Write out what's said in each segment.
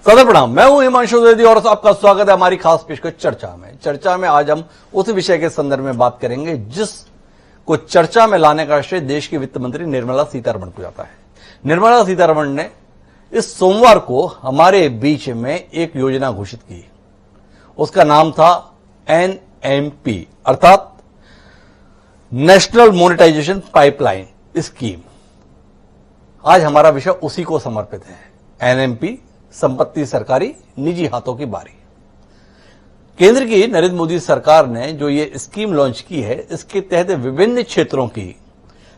सदर प्रणाम, मैं हूं हिमांशु द्विवेदी और आपका स्वागत है हमारी खास पेशकश चर्चा में। आज हम उस विषय के संदर्भ में बात करेंगे जिसको चर्चा में लाने का श्रेय देश की वित्त मंत्री निर्मला सीतारमण को जाता है। निर्मला सीतारमण ने इस सोमवार को हमारे बीच में एक योजना घोषित की। उसका नाम था NMP अर्थात नेशनल मोनेटाइजेशन पाइपलाइन स्कीम। आज हमारा विषय उसी को समर्पित है। NMP संपत्ति सरकारी, निजी हाथों की बारी। केंद्र की नरेंद्र मोदी सरकार ने जो ये स्कीम लॉन्च की है, इसके तहत विभिन्न क्षेत्रों की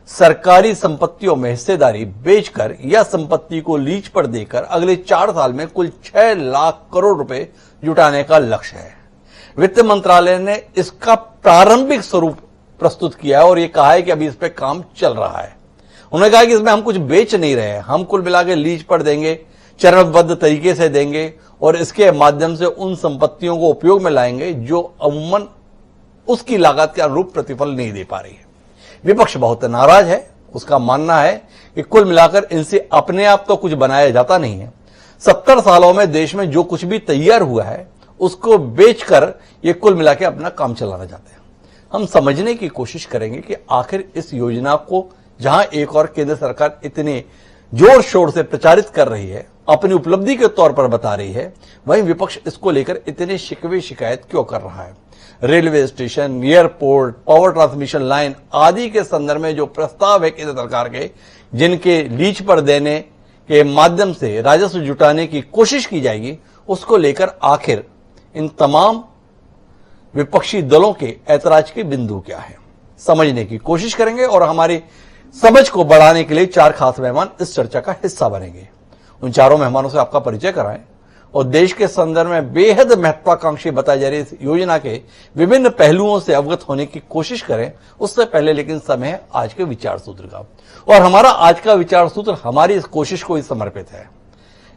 सरकारी संपत्तियों में हिस्सेदारी बेचकर या संपत्ति को लीज पर देकर अगले 4 साल में कुल 6 लाख करोड़ रुपए जुटाने का लक्ष्य है। वित्त मंत्रालय ने इसका प्रारंभिक स्वरूप प्रस्तुत किया है और यह कहा है कि अभी इस पर काम चल रहा है। उन्होंने कहा कि इसमें हम कुछ बेच नहीं रहे हैं, हम कुल मिला के लीज पर देंगे, चरणबद्ध तरीके से देंगे और इसके माध्यम से उन संपत्तियों को उपयोग में लाएंगे जो अमूमन उसकी लागत के अनुरूप प्रतिफल नहीं दे पा रही है। विपक्ष बहुत नाराज है। उसका मानना है कि कुल मिलाकर इनसे अपने आप तो कुछ बनाया जाता नहीं है। 70 सालों में देश में जो कुछ भी तैयार हुआ है उसको बेचकर ये कुल मिला के अपना काम चलाना चाहते हैं। हम समझने की कोशिश करेंगे कि आखिर इस योजना को जहां एक और केंद्र सरकार इतने जोर शोर से प्रचारित कर रही है, अपनी उपलब्धि के तौर पर बता रही है, वहीं विपक्ष इसको लेकर इतने शिकवे शिकायत क्यों कर रहा है। Railway station, airport, power transmission line आदि के संदर्भ में जो प्रस्ताव है केंद्र सरकार के, जिनके लीज पर देने के माध्यम से राजस्व जुटाने की कोशिश की जाएगी, उसको लेकर आखिर इन तमाम विपक्षी दलों के ऐतराज के बिंदु क्या है, समझने की कोशिश करेंगे और हमारी समझ को बढ़ाने के लिए 4 खास मेहमान इस चर्चा का हिस्सा बनेंगे। उन चारों मेहमानों से आपका परिचय कराएं और देश के संदर्भ में बेहद महत्वाकांक्षी बताई जा रही इस योजना के विभिन्न पहलुओं से अवगत होने की कोशिश करें। उससे पहले लेकिन समय है आज के विचार सूत्र का, और हमारा आज का विचार सूत्र हमारी इस कोशिश को ही समर्पित है।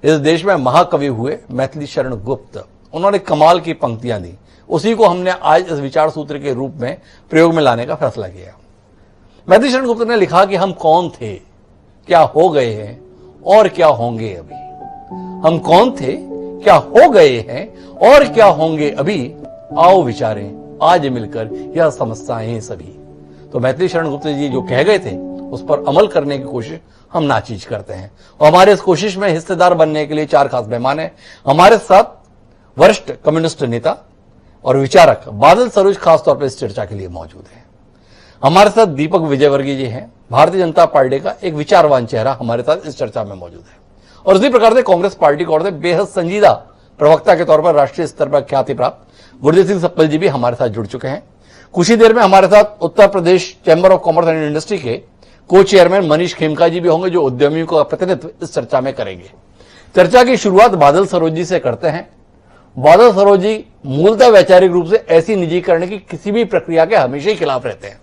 इस देश में महाकवि हुए मैथिली शरण गुप्त, उन्होंने कमाल की पंक्तियां दी, उसी को हमने आज इस विचार सूत्र के रूप में प्रयोग में लाने का फैसला किया। मैथिली शरण गुप्त ने लिखा कि हम कौन थे, क्या हो गए हैं और क्या होंगे अभी। हम कौन थे, क्या हो गए हैं और क्या होंगे अभी, आओ विचारें आज मिलकर यह समस्याएं सभी। तो मैथिली शरण गुप्त जी जो कह गए थे उस पर अमल करने की कोशिश हम नाचीज करते हैं और हमारे इस कोशिश में हिस्सेदार बनने के लिए 4 खास मेहमान हैं। हमारे साथ वरिष्ठ कम्युनिस्ट नेता और विचारक बादल सरोज खासतौर पर इस चर्चा के लिए मौजूद है। हमारे साथ दीपक विजयवर्गीय जी हैं, भारतीय जनता पार्टी का एक विचारवान चेहरा हमारे साथ इस चर्चा में मौजूद है। और उसी प्रकार से कांग्रेस पार्टी को और बेहद संजीदा प्रवक्ता के तौर पर राष्ट्रीय स्तर पर ख्याति प्राप्त गुरजीत सिंह सप्पल जी भी हमारे साथ जुड़ चुके हैं। कुछ ही देर में हमारे साथ Uttar Pradesh chamber of commerce and industry के को चेयरमैन मनीष खेमका जी भी होंगे, जो उद्यमियों का प्रतिनिधित्व इस चर्चा में करेंगे। चर्चा की शुरुआत बादल सरोज जी से करते हैं। बादल सरोज जी मूलतः वैचारिक रूप से ऐसी निजीकरण की किसी भी प्रक्रिया के हमेशा ही खिलाफ रहते हैं,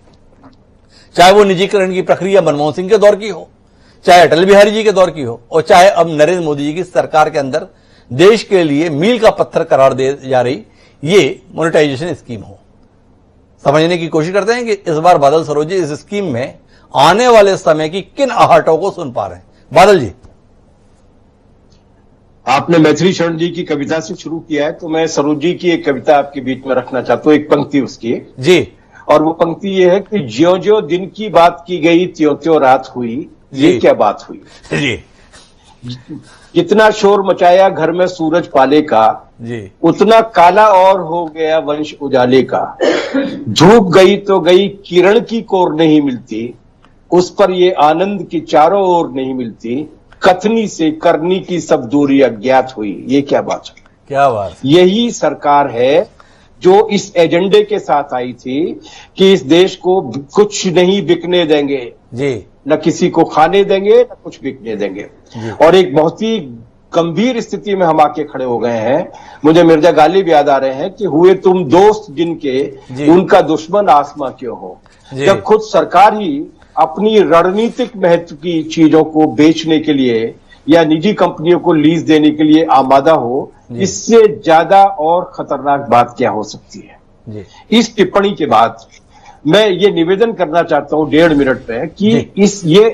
चाहे वो निजीकरण की प्रक्रिया मनमोहन सिंह के दौर की हो, चाहे अटल बिहारी जी के दौर की हो, और चाहे अब नरेंद्र मोदी जी की सरकार के अंदर देश के लिए मील का पत्थर करार दे जा रही ये मोनेटाइजेशन स्कीम हो। समझने की कोशिश करते हैं कि इस बार बादल सरोज जी इस स्कीम में आने वाले समय की किन आहटों को सुन पा रहे हैं। बादल जी, आपने मैथिली शरण जी की कविता से शुरू किया है, तो मैं सरोज जी की एक कविता आपके बीच में रखना चाहता हूं, एक पंक्ति उसकी जी। और वो पंक्ति ये है कि ज्यों ज्यों दिन की बात की गई त्यों त्यों रात हुई, ये क्या बात हुई जी। जितना शोर मचाया घर में सूरज पाले का जी, उतना काला और हो गया वंश उजाले का। धूप गई तो गई किरण की कोर नहीं मिलती, उस पर ये आनंद की चारों ओर नहीं मिलती। कथनी से करनी की सब दूरी अज्ञात हुई, ये क्या बात है। क्या बात। यही सरकार है जो इस एजेंडे के साथ आई थी कि इस देश को कुछ नहीं बिकने देंगे जी, न किसी को खाने देंगे न कुछ बिकने देंगे। और एक बहुत ही गंभीर स्थिति में हम आके खड़े हो गए हैं। मुझे मिर्जा गालिब याद आ रहे हैं कि हुए तुम दोस्त जिनके उनका दुश्मन आसमां क्यों हो। जब खुद सरकार ही अपनी रणनीतिक महत्व की चीजों को बेचने के लिए या निजी कंपनियों को लीज देने के लिए आमादा हो, इससे ज्यादा और खतरनाक बात क्या हो सकती है। इस टिप्पणी के बाद मैं ये निवेदन करना चाहता हूं 1.5 मिनट में कि ये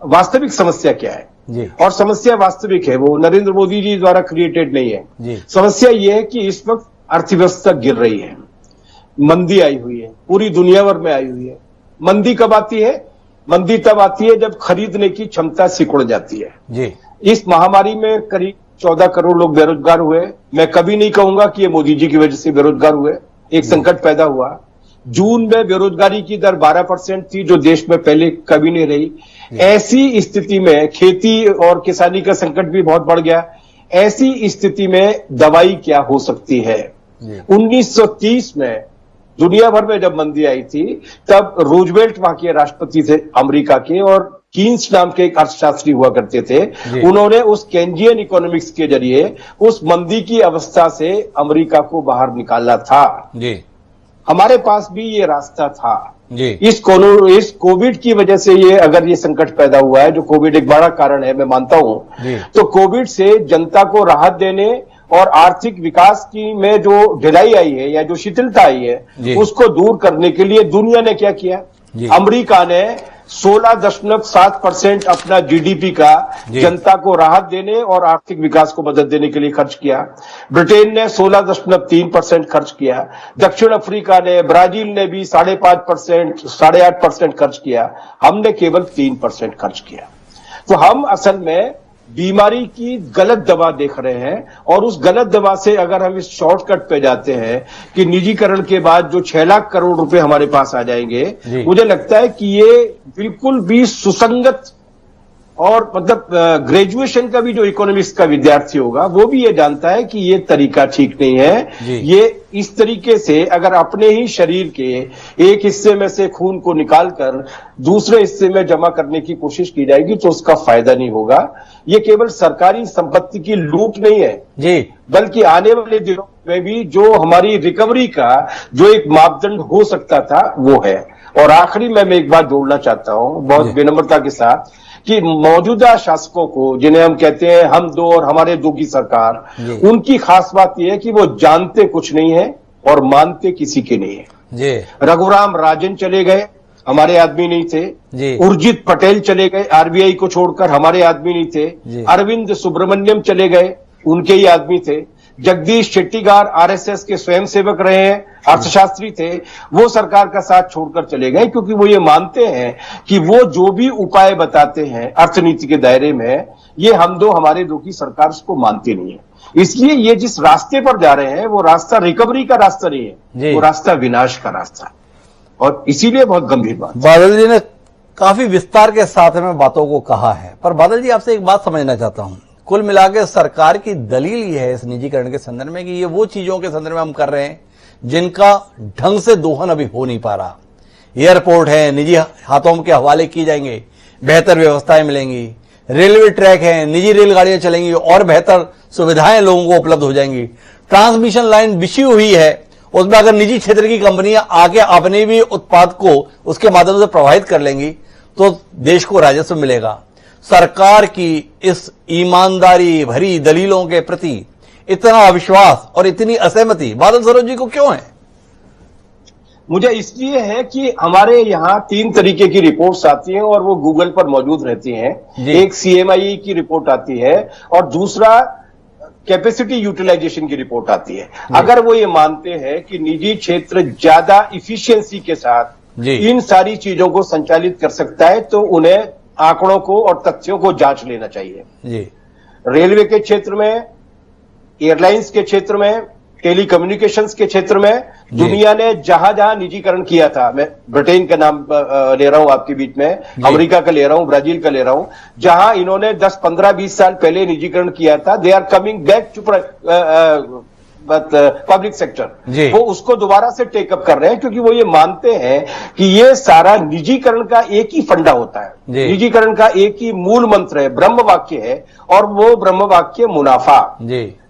वास्तविक समस्या क्या है। जी। और समस्या वास्तविक है, वो नरेंद्र मोदी जी द्वारा क्रिएटेड नहीं है जी। समस्या ये है कि इस वक्त अर्थव्यवस्था गिर रही है, मंदी आई हुई है, पूरी दुनिया भर में आई हुई है। मंदी कब आती है? मंदी तब आती है जब खरीदने की क्षमता सिकुड़ जाती है। जी। इस महामारी में करीब 14 करोड़ लोग बेरोजगार हुए। मैं कभी नहीं कहूंगा कि ये मोदी जी की वजह से बेरोजगार हुए, एक संकट पैदा हुआ। जून में बेरोजगारी की दर 12% थी, जो देश में पहले कभी नहीं रही। ऐसी स्थिति में खेती और किसानी का संकट भी बहुत बढ़ गया। ऐसी स्थिति में दवाई क्या हो सकती है? 1930 में दुनिया भर में जब मंदी आई थी, तब रूजवेल्ट वहां के राष्ट्रपति थे अमेरिका के, और कीन्स नाम के एक अर्थशास्त्री हुआ करते थे। उन्होंने उस केंजियन इकोनॉमिक्स के जरिए उस मंदी की अवस्था से अमेरिका को बाहर निकाला था। हमारे पास भी ये रास्ता था। इस कोविड की वजह से ये, अगर ये संकट पैदा हुआ है, जो कोविड एक बड़ा कारण है, मैं मानता हूं, तो कोविड से जनता को राहत देने और आर्थिक विकास की में जो ढिलाई आई है या जो शिथिलता आई है, उसको दूर करने के लिए दुनिया ने क्या किया? अमेरिका ने 16.7% अपना जीडीपी का जनता को राहत देने और आर्थिक विकास को मदद देने के लिए खर्च किया। ब्रिटेन ने 16.3% खर्च किया। दक्षिण अफ्रीका ने, ब्राजील ने भी 5.5%, 8.5% खर्च किया। हमने केवल 3% खर्च किया। तो हम असल में बीमारी की गलत दवा देख रहे हैं, और उस गलत दवा से अगर हम इस शॉर्टकट पे जाते हैं कि निजीकरण के बाद जो 6 लाख करोड़ रुपए हमारे पास आ जाएंगे, मुझे लगता है कि ये बिल्कुल भी सुसंगत, और मतलब ग्रेजुएशन का भी जो इकोनॉमिक्स का विद्यार्थी होगा वो भी ये जानता है कि ये तरीका ठीक नहीं है। ये इस तरीके से अगर अपने ही शरीर के एक हिस्से में से खून को निकालकर दूसरे हिस्से में जमा करने की कोशिश की जाएगी तो उसका फायदा नहीं होगा। ये केवल सरकारी संपत्ति की लूट नहीं है जी, बल्कि आने वाले दिनों में भी जो हमारी रिकवरी का जो एक मापदंड हो सकता था वो है। और आखिरी में मैं एक बात जोड़ना चाहता हूं बहुत विनम्रता के साथ, कि मौजूदा शासकों को, जिन्हें हम कहते हैं हम दो और हमारे दो की सरकार, उनकी खास बात यह है कि वो जानते कुछ नहीं है और मानते किसी के नहीं है। रघुराम राजन चले गए, हमारे आदमी नहीं थे। उर्जित पटेल चले गए, आरबीआई को छोड़कर, हमारे आदमी नहीं थे। अरविंद सुब्रमण्यम चले गए, उनके ही आदमी थे। जगदीश शेट्टीगार आरएसएस के स्वयंसेवक रहे हैं, अर्थशास्त्री थे, वो सरकार का साथ छोड़कर चले गए, क्योंकि वो ये मानते हैं कि वो जो भी उपाय बताते हैं अर्थनीति के दायरे में, ये हम दो हमारे दो की सरकार उसको मानती नहीं है। इसलिए ये जिस रास्ते पर जा रहे हैं वो रास्ता रिकवरी का रास्ता नहीं है, वो रास्ता विनाश का रास्ता है। और इसीलिए बहुत गंभीर बात। बादल जी ने काफी विस्तार के साथ में बातों को कहा है, पर बादल जी आपसे एक बात समझना चाहता हूं। कुल मिलाकर सरकार की दलील ये है इस निजीकरण के संदर्भ में कि ये वो चीजों के संदर्भ में हम कर रहे हैं जिनका ढंग से दोहन अभी हो नहीं पा रहा। एयरपोर्ट है, निजी हाथों के हवाले की जाएंगे, बेहतर व्यवस्थाएं मिलेंगी। रेलवे ट्रैक है, निजी रेलगाड़ियां चलेंगी और बेहतर सुविधाएं लोगों को उपलब्ध हो जाएंगी। ट्रांसमिशन लाइन बिछी हुई है, उसमें अगर निजी क्षेत्र की कंपनियां आके अपने भी उत्पाद को उसके माध्यम से प्रभावित कर लेंगी तो देश को राजस्व मिलेगा। सरकार की इस ईमानदारी भरी दलीलों के प्रति इतना अविश्वास और इतनी असहमति बादल सरोज जी को क्यों है? मुझे इसलिए है कि हमारे यहाँ 3 तरीके की रिपोर्ट्स आती हैं और वो गूगल पर मौजूद रहती हैं। एक सीएमआई की रिपोर्ट आती है और दूसरा कैपेसिटी यूटिलाइजेशन की रिपोर्ट आती है। अगर वो ये मानते हैं कि निजी क्षेत्र ज्यादा इफिशियंसी के साथ इन सारी चीजों को संचालित कर सकता है तो उन्हें आंकड़ों को और तथ्यों को जांच लेना चाहिए। रेलवे के क्षेत्र में, एयरलाइंस के क्षेत्र में, टेलीकम्युनिकेशंस के क्षेत्र में दुनिया ने जहां जहां निजीकरण किया था, मैं ब्रिटेन का नाम ले रहा हूं आपके बीच में, अमेरिका का ले रहा हूं, ब्राजील का ले रहा हूं, जहां इन्होंने 10, 15, 20 साल पहले निजीकरण किया था, they are coming back to public sector. वो उसको दोबारा से टेकअप कर रहे हैं क्योंकि वो ये मानते हैं कि ये सारा निजीकरण का एक ही फंडा होता है, निजीकरण का एक ही मूल मंत्र है, ब्रह्म वाक्य है, और वो ब्रह्म वाक्य मुनाफा।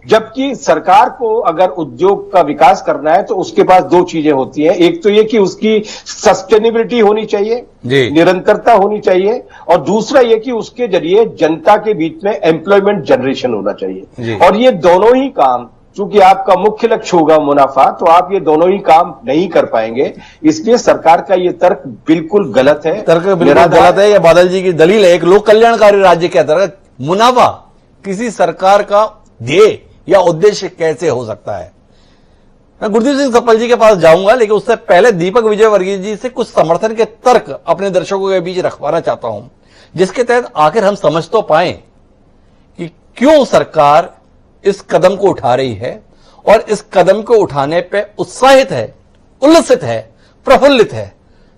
जबकि सरकार को अगर उद्योग का विकास करना है तो उसके पास 2 चीजें होती हैं। एक तो ये कि उसकी सस्टेनेबिलिटी होनी चाहिए, निरंतरता होनी चाहिए, और दूसरा ये कि उसके जरिए जनता के बीच में एम्प्लॉयमेंट जनरेशन होना चाहिए। और ये दोनों ही काम, चूंकि आपका मुख्य लक्ष्य होगा मुनाफा, तो आप ये दोनों ही काम नहीं कर पाएंगे। इसलिए सरकार का ये तर्क बिल्कुल गलत है। तर्क बिल्कुल गलत है। ये बादल जी की दलील है। एक लोक कल्याणकारी राज्य के अंतर्गत मुनाफा किसी सरकार का ध्येय या उद्देश्य कैसे हो सकता है? मैं गुरदीप सिंह सप्पल जी के पास जाऊंगा, लेकिन उससे पहले दीपक विजयवर्गीय जी से कुछ समर्थन के तर्क अपने दर्शकों के बीच रखवाना चाहता हूं, जिसके तहत आखिर हम समझ तो पाए कि क्यों सरकार इस कदम को उठा रही है और इस कदम को उठाने पे उत्साहित है, उल्लसित है, प्रफुल्लित है।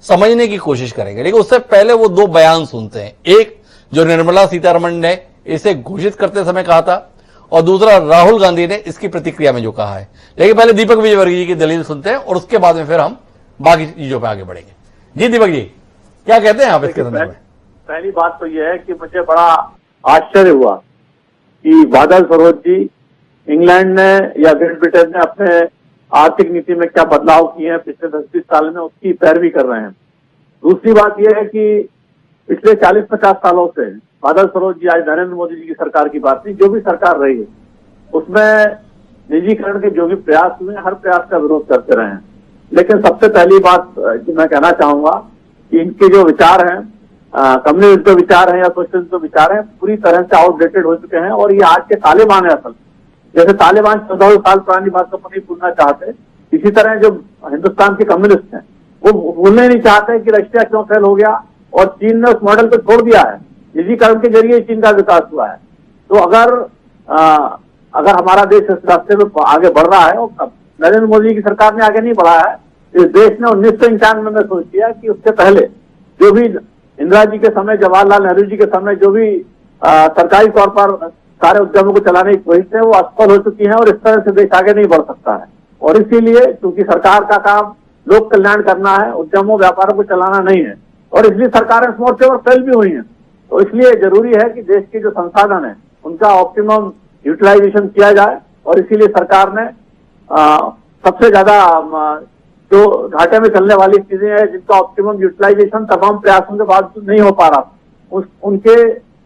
समझने की कोशिश करेंगे, लेकिन उससे पहले वो दो बयान सुनते हैं। एक जो निर्मला सीतारमण ने इसे घोषित करते समय कहा था, और दूसरा राहुल गांधी ने इसकी प्रतिक्रिया में जो कहा है। लेकिन पहले दीपक विजयवर्गीय जी की दलील सुनते हैं और उसके बाद में फिर हम बाकी चीजों पे आगे बढ़ेंगे। जी दीपक जी, क्या कहते हैं आप इसके संदर्भ में? पहली बात तो यह है कि मुझे बड़ा आश्चर्य हुआ कि बादल सरोज जी इंग्लैंड ने या ग्रेट ब्रिटेन ने अपने आर्थिक नीति में क्या बदलाव किए हैं पिछले 10-20 साल में, उसकी पैरवी कर रहे हैं। दूसरी बात यह है कि पिछले 40-50 सालों से बादल सरोज जी, आज नरेंद्र मोदी जी की सरकार की बात नहीं, जो भी सरकार रही है उसमें निजीकरण के जो भी प्रयास हुए हर प्रयास का विरोध करते रहे हैं। लेकिन सबसे पहली बात जो मैं कहना चाहूंगा कि इनके जो विचार हैं, कम्युनिस्ट जो विचार हैं या सोशलिस्ट जो विचार हैं, पूरी तरह से आउटडेटेड हो चुके हैं और ये आज के तालिबान है। असल जैसे तालिबान 14 साल पुरानी बात को नहीं भूलना चाहते, इसी तरह जो हिंदुस्तान के कम्युनिस्ट हैं वो भूलने नहीं चाहते कि रशिया क्यों फेल हो गया और चीन ने उस मॉडल को छोड़ दिया है। निजीकरण के जरिए चीन का विकास हुआ है। तो अगर हमारा देश इस रास्ते में आगे बढ़ रहा है, और नरेंद्र मोदी की सरकार ने आगे नहीं बढ़ा है, इस देश ने 1991 में सोच किया कि उससे पहले जो भी इंदिरा जी के समय, जवाहरलाल नेहरू जी के समय जो भी सरकारी तौर पर सारे उद्यमों को चलाने की कोशिश है वो असफल हो चुकी है और इस तरह से देश आगे नहीं बढ़ सकता है। और इसीलिए क्योंकि सरकार का काम लोक कल्याण करना है, उद्यमों व्यापारों को चलाना नहीं है, और इसलिए सरकारें इस मोर्चे पर फेल भी हुई हैं। तो इसलिए जरूरी है कि देश के जो संसाधन है उनका ऑप्टिमम यूटिलाइजेशन किया जाए, और इसीलिए सरकार ने सबसे ज्यादा जो घाटे में चलने वाली चीजें हैं जिनका ऑप्टिमम यूटिलाइजेशन तमाम प्रयासों के बावजूद नहीं हो पा रहा,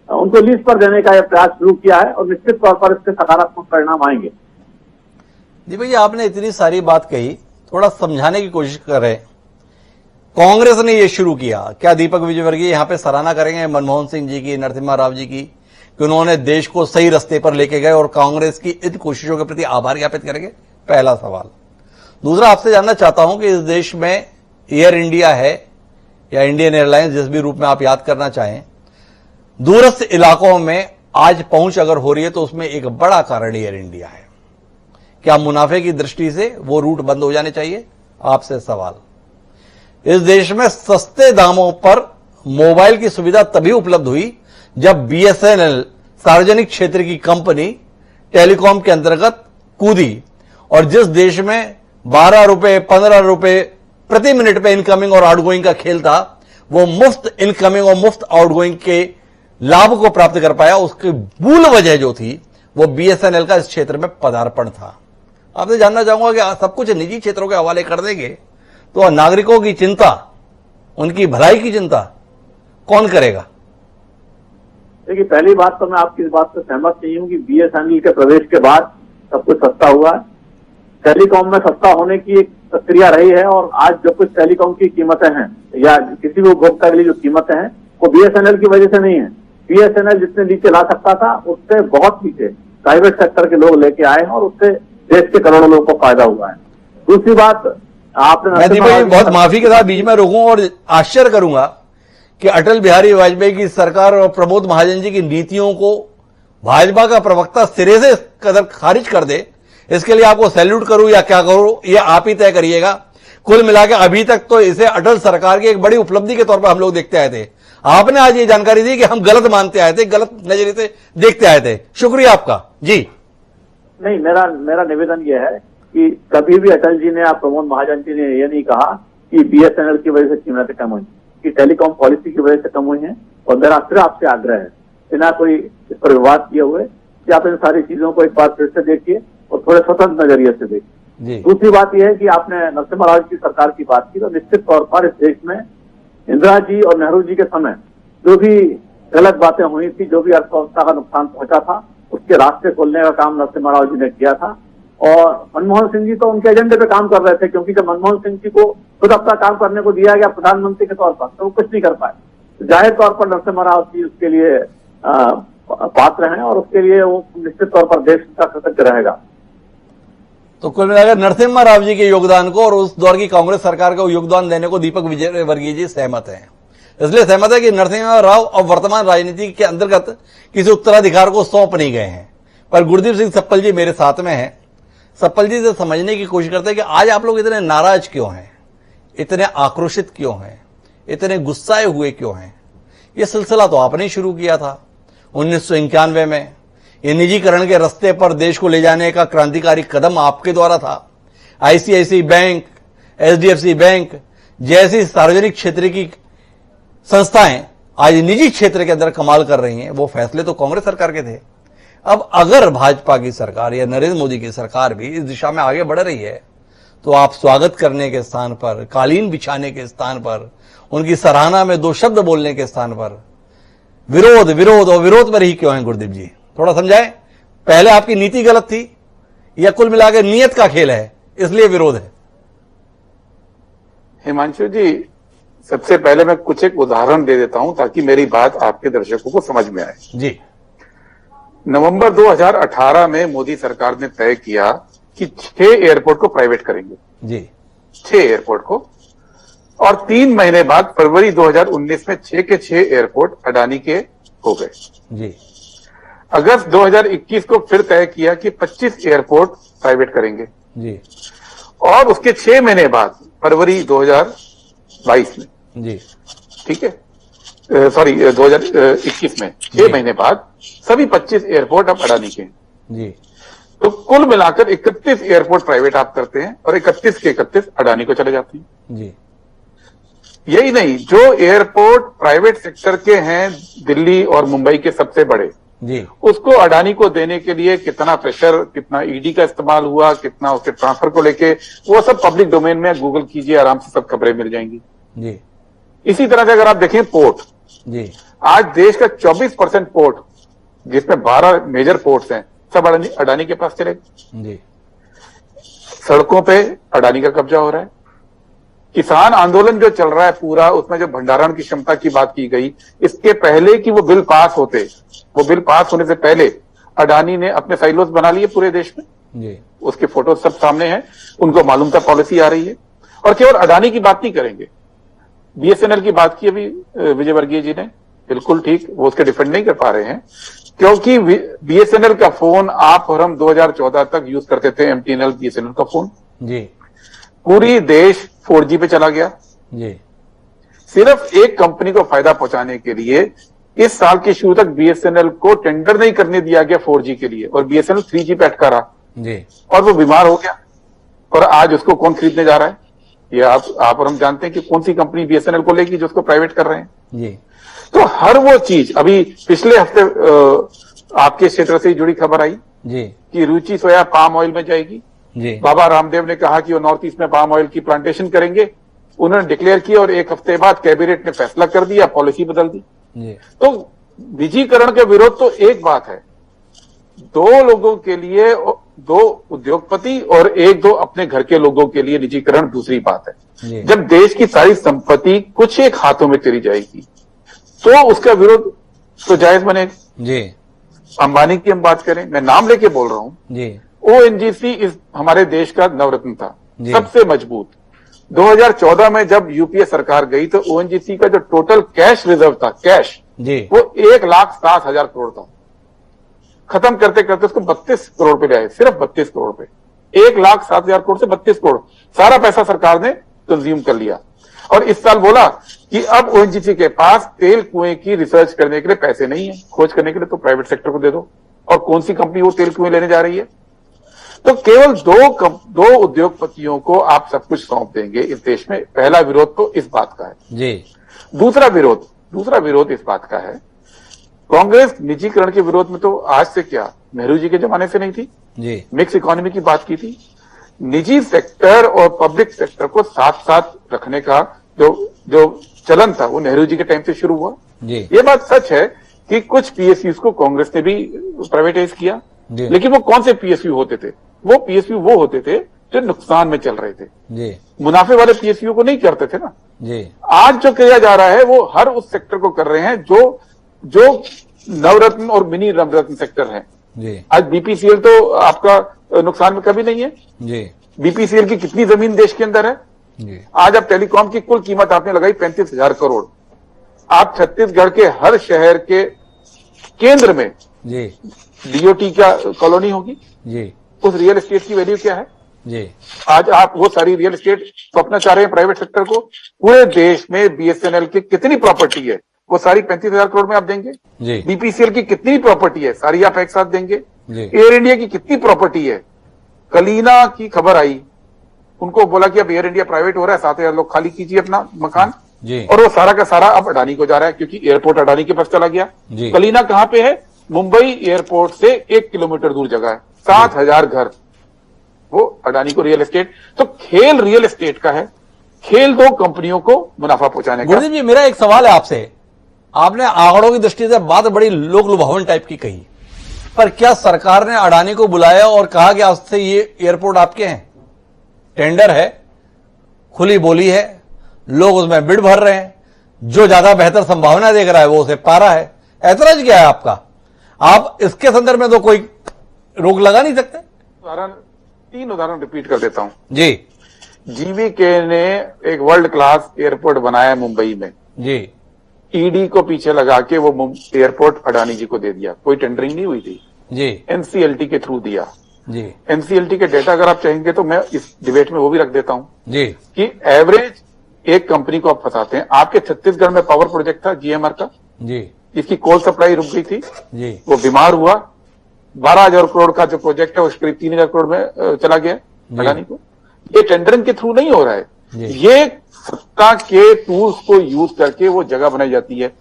उनको लीज पर देने का यह प्रयास शुरू किया है और निश्चित तौर पर इसके सकारात्मक परिणाम आएंगे। जी भैया, आपने इतनी सारी बात कही, थोड़ा समझाने की कोशिश कर रहे हैं। कांग्रेस ने यह शुरू किया, क्या दीपक विजयवर्गीय यहां पे सराहना करेंगे मनमोहन सिंह जी की, नरसिम्हा राव जी की, कि उन्होंने देश को सही रास्ते पर लेके गए, और कांग्रेस की इन कोशिशों के प्रति आभार ज्ञापित करेंगे? पहला सवाल। दूसरा, आपसे जानना चाहता हूं कि इस देश में एयर इंडिया है या इंडियन एयरलाइंस, जिस भी रूप में आप याद करना चाहें, दूरस्थ इलाकों में आज पहुंच अगर हो रही है तो उसमें एक बड़ा कारण एयर इंडिया है। क्या मुनाफे की दृष्टि से वो रूट बंद हो जाने चाहिए? आपसे सवाल। इस देश में सस्ते दामों पर मोबाइल की सुविधा तभी उपलब्ध हुई जब बीएसएनएल सार्वजनिक क्षेत्र की कंपनी टेलीकॉम के अंतर्गत कूदी, और जिस देश में 12 रुपए 15 रुपए प्रति मिनट पे इनकमिंग और आउटगोइंग का खेल था, वो मुफ्त इनकमिंग और मुफ्त आउटगोइंग के लाभ को प्राप्त कर पाया। उसकी मूल वजह जो थी वो बीएसएनएल का इस क्षेत्र में पदार्पण था। आपसे जानना चाहूंगा कि सब कुछ निजी क्षेत्रों के हवाले कर देंगे तो नागरिकों की चिंता, उनकी भलाई की चिंता कौन करेगा? देखिए, पहली बात तो मैं आपकी इस बात से सहमत नहीं हूं कि बीएसएनएल के प्रवेश के बाद सब कुछ सस्ता हुआ है। टेलीकॉम में सस्ता होने की एक प्रक्रिया रही है, और आज जो कुछ टेलीकॉम की कीमतें हैं या किसी भी उपभोक्ता के लिए जो कीमतें हैं वो बीएसएनएल की वजह से नहीं है। बीएसएनएल जितने नीचे ला सकता था उससे बहुत नीचे प्राइवेट सेक्टर के लोग लेके आए हैं, और उससे देश के करोड़ों लोगों को फायदा हुआ है। दूसरी बात, आपने बहुत माफी के साथ बीच में रोकूं और आश्चर्य करूंगा कि अटल बिहारी वाजपेयी की सरकार और प्रमोद महाजन जी की नीतियों को भाजपा का प्रवक्ता सिरे से कदर खारिज कर दे। इसके लिए आपको सैल्यूट करूं या क्या करूं, ये आप ही तय करिएगा। कुल मिलाकर अभी तक तो इसे अटल सरकार की एक बड़ी उपलब्धि के तौर पर हम लोग देखते आए थे। आपने आज ये जानकारी दी कि हम गलत मानते आए थे, गलत नजरिए से देखते आए थे। शुक्रिया आपका। जी नहीं, मेरा निवेदन यह है कि कभी भी अटल जी ने या प्रमोद महाजन जी ने यह नहीं कहा कि बीएसएनएल की वजह से कीमतें कम हुई, कि टेलीकॉम पॉलिसी की वजह से कम हुई है। और मेरा फिर आपसे आग्रह है, बिना कोई इस पर विवाद किए हुए, कि आप इन सारी चीजों को एक बार फिर से देखिए और थोड़े स्वतंत्र नजरिए से देखिए। दूसरी बात यह है कि आपने नरसिम्हा राव की सरकार की बात की, तो निश्चित तौर पर इस देश में इंदिरा जी और नेहरू जी के समय जो भी गलत बातें हुई थी, जो भी अर्थव्यवस्था का नुकसान पहुंचा था, उसके रास्ते खोलने का काम नरसिम्हा राव जी ने किया था। और मनमोहन सिंह जी तो उनके एजेंडे पे काम कर रहे थे, क्योंकि जब मनमोहन सिंह जी को खुद अपना काम करने को दिया गया प्रधानमंत्री के तौर पर, तो वो कुछ नहीं कर पाए। जाहिर तौर पर नरसिम्हा राव जी उसके लिए पात्र हैं और उसके लिए वो निश्चित तौर पर देश का कृतज्ञ रहेगा। तो कुल मिलाकर नरसिम्हा राव जी के योगदान को और उस दौर की कांग्रेस सरकार को योगदान देने को दीपक विजयवर्गीय जी सहमत हैं। इसलिए सहमत है कि नरसिम्हा राव अब वर्तमान राजनीति के अंतर्गत किसी उत्तराधिकार को सौंप नहीं गए हैं। पर गुरदीप सिंह सप्पल जी मेरे साथ में हैं। सप्पल जी से समझने की कोशिश करते हैं कि आज आप लोग इतने नाराज क्यों हैं, इतने आक्रोशित क्यों हैं, इतने गुस्साए हुए क्यों हैं। यह सिलसिला तो आपने शुरू किया था 1991 में। ये निजीकरण के रास्ते पर देश को ले जाने का क्रांतिकारी कदम आपके द्वारा था। आईसीआईसीआई बैंक, एचडीएफसी बैंक जैसी सार्वजनिक क्षेत्र की संस्थाएं आज निजी क्षेत्र के अंदर कमाल कर रही हैं। वो फैसले तो कांग्रेस सरकार के थे। अब अगर भाजपा की सरकार या नरेंद्र मोदी की सरकार भी इस दिशा में आगे बढ़ रही है तो आप स्वागत करने के स्थान पर, कालीन बिछाने के स्थान पर, उनकी सराहना में दो शब्द बोलने के स्थान पर विरोध विरोध और विरोध पर ही क्यों है? गुरदीप जी थोड़ा समझाएं। पहले आपकी नीति गलत थी या कुल मिलाकर नियत का खेल है इसलिए विरोध है? हिमांशु जी, सबसे पहले मैं कुछ एक उदाहरण दे देता हूं ताकि मेरी बात आपके दर्शकों को समझ में आए। जी। नवंबर 2018 में मोदी सरकार ने तय किया कि 6 एयरपोर्ट को प्राइवेट करेंगे। जी। 6 एयरपोर्ट को, और 3 महीने बाद फरवरी 2019 में 6 के 6 एयरपोर्ट अडानी के हो गए। जी। अगस्त 2021 को फिर तय किया कि 25 एयरपोर्ट प्राइवेट करेंगे। जी। और उसके 6 महीने बाद फरवरी 2022 में, जी, ठीक है, सॉरी 2021 में 6 महीने बाद सभी 25 एयरपोर्ट अब अडानी के हैं। जी। तो कुल मिलाकर 31 एयरपोर्ट प्राइवेट आप करते हैं और 31 के 31 अडानी को चले जाते हैं। जी। यही नहीं, जो एयरपोर्ट प्राइवेट सेक्टर के हैं दिल्ली और मुंबई के सबसे बड़े, जी, उसको अडानी को देने के लिए कितना प्रेशर, कितना ईडी का इस्तेमाल हुआ, कितना उसके ट्रांसफर को लेके, वो सब पब्लिक डोमेन में गूगल कीजिए, आराम से सब खबरें मिल जाएंगी। जी। इसी तरह से अगर आप देखें पोर्ट, जी, आज देश का 24% पोर्ट, जिसमें 12 मेजर पोर्ट्स हैं, सब अडानी के पास चले गए। जी। सड़कों पे अडानी का कब्जा हो रहा है। किसान आंदोलन जो चल रहा है पूरा, उसमें जो भंडारण की क्षमता की बात की गई, इसके पहले कि वो बिल पास होते, वो बिल पास होने से पहले अडानी ने अपने साइलोस बना लिए पूरे देश में। जी। उसके फोटो सब सामने हैं, उनको मालूम था पॉलिसी आ रही है। और केवल अडानी की बात नहीं करेंगे, बीएसएनएल की बात की अभी विजयवर्गीय जी ने, बिल्कुल ठीक, वो उसके डिफेंड नहीं कर पा रहे हैं, क्योंकि बीएसएनएल का फोन आप और हम 2014 तक यूज करते थे, एमटीएनएल बीएसएनएल का फोन। जी। पूरी देश 4G पे चला गया। जी। सिर्फ एक कंपनी को फायदा पहुंचाने के लिए इस साल के शुरू तक बीएसएनएल को टेंडर नहीं करने दिया गया 4G के लिए, और बीएसएनएल 3G पे अटका रहा। जी। और वो बीमार हो गया, और आज उसको कौन खरीदने जा रहा है? ये आप और हम जानते हैं कि कौन सी कंपनी बीएसएनएल को लेगी जो उसको प्राइवेट कर रहे हैं। जी। तो हर वो चीज, अभी पिछले हफ्ते आपके क्षेत्र से जुड़ी खबर आई जी कि रुचि सोया पाम ऑयल में जाएगी। जी। बाबा रामदेव ने कहा कि वो नॉर्थ ईस्ट में पाम ऑयल की प्लांटेशन करेंगे, उन्होंने डिक्लेयर किया और एक हफ्ते बाद कैबिनेट ने फैसला कर दिया, पॉलिसी बदल दी। जी। तो निजीकरण के विरोध तो एक बात है, दो लोगों के लिए, दो उद्योगपति और एक दो अपने घर के लोगों के लिए निजीकरण दूसरी बात है। जब देश की सारी संपत्ति कुछ एक हाथों में चली जाएगी तो उसका विरोध तो जायज बनेगा। जी। अंबानी की हम बात करें, मैं नाम लेके बोल रहा हूं जी। ओएनजीसी इस हमारे देश का नवरत्न था, सबसे मजबूत। 2014 में जब यूपीए सरकार गई तो ओएनजीसी का जो टोटल कैश रिजर्व था, कैश जी, वो 1,07,000 करोड़ था। खत्म करते करते उसको 32 करोड़ पे ले आए, सिर्फ 32 करोड़ पे, 1,07,000 करोड़ से 32 करोड़, सारा पैसा सरकार ने कंज्यूम कर लिया। और इस साल बोला कि अब ओएनजीसी के पास तेल कुएं की रिसर्च करने के लिए पैसे नहीं है, खोज करने के लिए, तो प्राइवेट सेक्टर को दे दो। और कौन सी कंपनी वो तेल कुएं लेने जा रही है? तो केवल दो उद्योगपतियों को आप सब कुछ सौंप देंगे इस देश में। पहला विरोध तो इस बात का है जी। दूसरा विरोध इस बात का है, कांग्रेस निजीकरण के विरोध में तो आज से क्या, नेहरू जी के जमाने से नहीं थी जी। मिक्स इकोनॉमी की बात की थी। निजी सेक्टर और पब्लिक सेक्टर को साथ साथ रखने का जो चलन था वो नेहरू जी के टाइम से शुरू हुआ जी। ये बात सच है कि कुछ पीएसयूज को कांग्रेस ने भी प्राइवेटाइज किया, लेकिन वो कौन से पीएसयू होते थे? वो पीएसयू वो होते थे जो नुकसान में चल रहे थे जी। मुनाफे वाले पीएसयू को नहीं करते थे ना जी। आज जो किया जा रहा है वो हर उस सेक्टर को कर रहे हैं जो नवरत्न और मिनी नवरत्न सेक्टर है। जी आज बीपीसीएल तो आपका नुकसान में कभी नहीं है। जी बीपीसीएल की कितनी जमीन देश के अंदर है? जी आज आप टेलीकॉम की कुल कीमत आपने लगाई 35,000 करोड़। आप छत्तीसगढ़ के हर शहर के केंद्र में जी डीओटी क्या कॉलोनी होगी? जी उस रियल एस्टेट की वैल्यू क्या है? जी आज आप वो सारी रियल एस्टेट स्वप्न चाह रहे हैं प्राइवेट सेक्टर को। पूरे देश में बीएसएनएल की कितनी प्रॉपर्टी है वो सारी 35,000 करोड़ में आप देंगे। जी बीपीसीएल की कितनी प्रॉपर्टी है सारी आप एक साथ देंगे। जी एयर इंडिया की कितनी प्रॉपर्टी है? कलीना की खबर आई, उनको बोला कि अब एयर इंडिया प्राइवेट हो रहा है, 7,000 लोग खाली कीजिए अपना मकान। जी और वो सारा का सारा अब अडानी को जा रहा है क्योंकि एयरपोर्ट अडानी के पास चला गया। जी। कलीना कहां पे है? मुंबई एयरपोर्ट से 1 किलोमीटर दूर जगह है, 7,000 घर, वो अडानी को रियल एस्टेट। तो खेल रियल एस्टेट का है, खेल दो कंपनियों को मुनाफा पहुंचाने का। गुरुदेव जी, मेरा एक सवाल है आपसे। आपने आंकड़ों की दृष्टि से बात बड़ी लोक लुभावन टाइप की कही, पर क्या सरकार ने अडानी को बुलाया और कहा कि आज से ये एयरपोर्ट आपके हैं? टेंडर है, खुली बोली है, लोग उसमें बिड भर रहे हैं, जो ज्यादा बेहतर संभावना देख रहा है वो उसे पा रहा है। ऐतराज क्या है आपका? आप इसके संदर्भ में तो कोई रोक लगा नहीं सकते। तीन उदाहरण रिपीट कर देता हूं जी जीवीके ने एक वर्ल्ड क्लास एयरपोर्ट बनाया मुंबई में। जी ईडी को पीछे लगा के वो एयरपोर्ट अडानी जी को दे दिया, कोई टेंडरिंग नहीं हुई थी, जी एनसीएलटी के थ्रू दिया। जी एनसीएलटी के डेटा अगर आप चाहेंगे तो मैं इस डिबेट में वो भी रख देता हूं जी कि एवरेज एक कंपनी को आप फंसाते हैं। आपके छत्तीसगढ़ में पावर प्रोजेक्ट था जीएमआर का, जी इसकी कोल सप्लाई रुक गई थी, जी वो बीमार हुआ, 12,000 करोड़ का जो प्रोजेक्ट है वो करीब 3,000 करोड़ में चला गया अडानी को। ये टेंडरिंग के थ्रू नहीं हो रहा है, ये सत्ता के टूल्स को यूज करके वो जगह बनाई जाती है।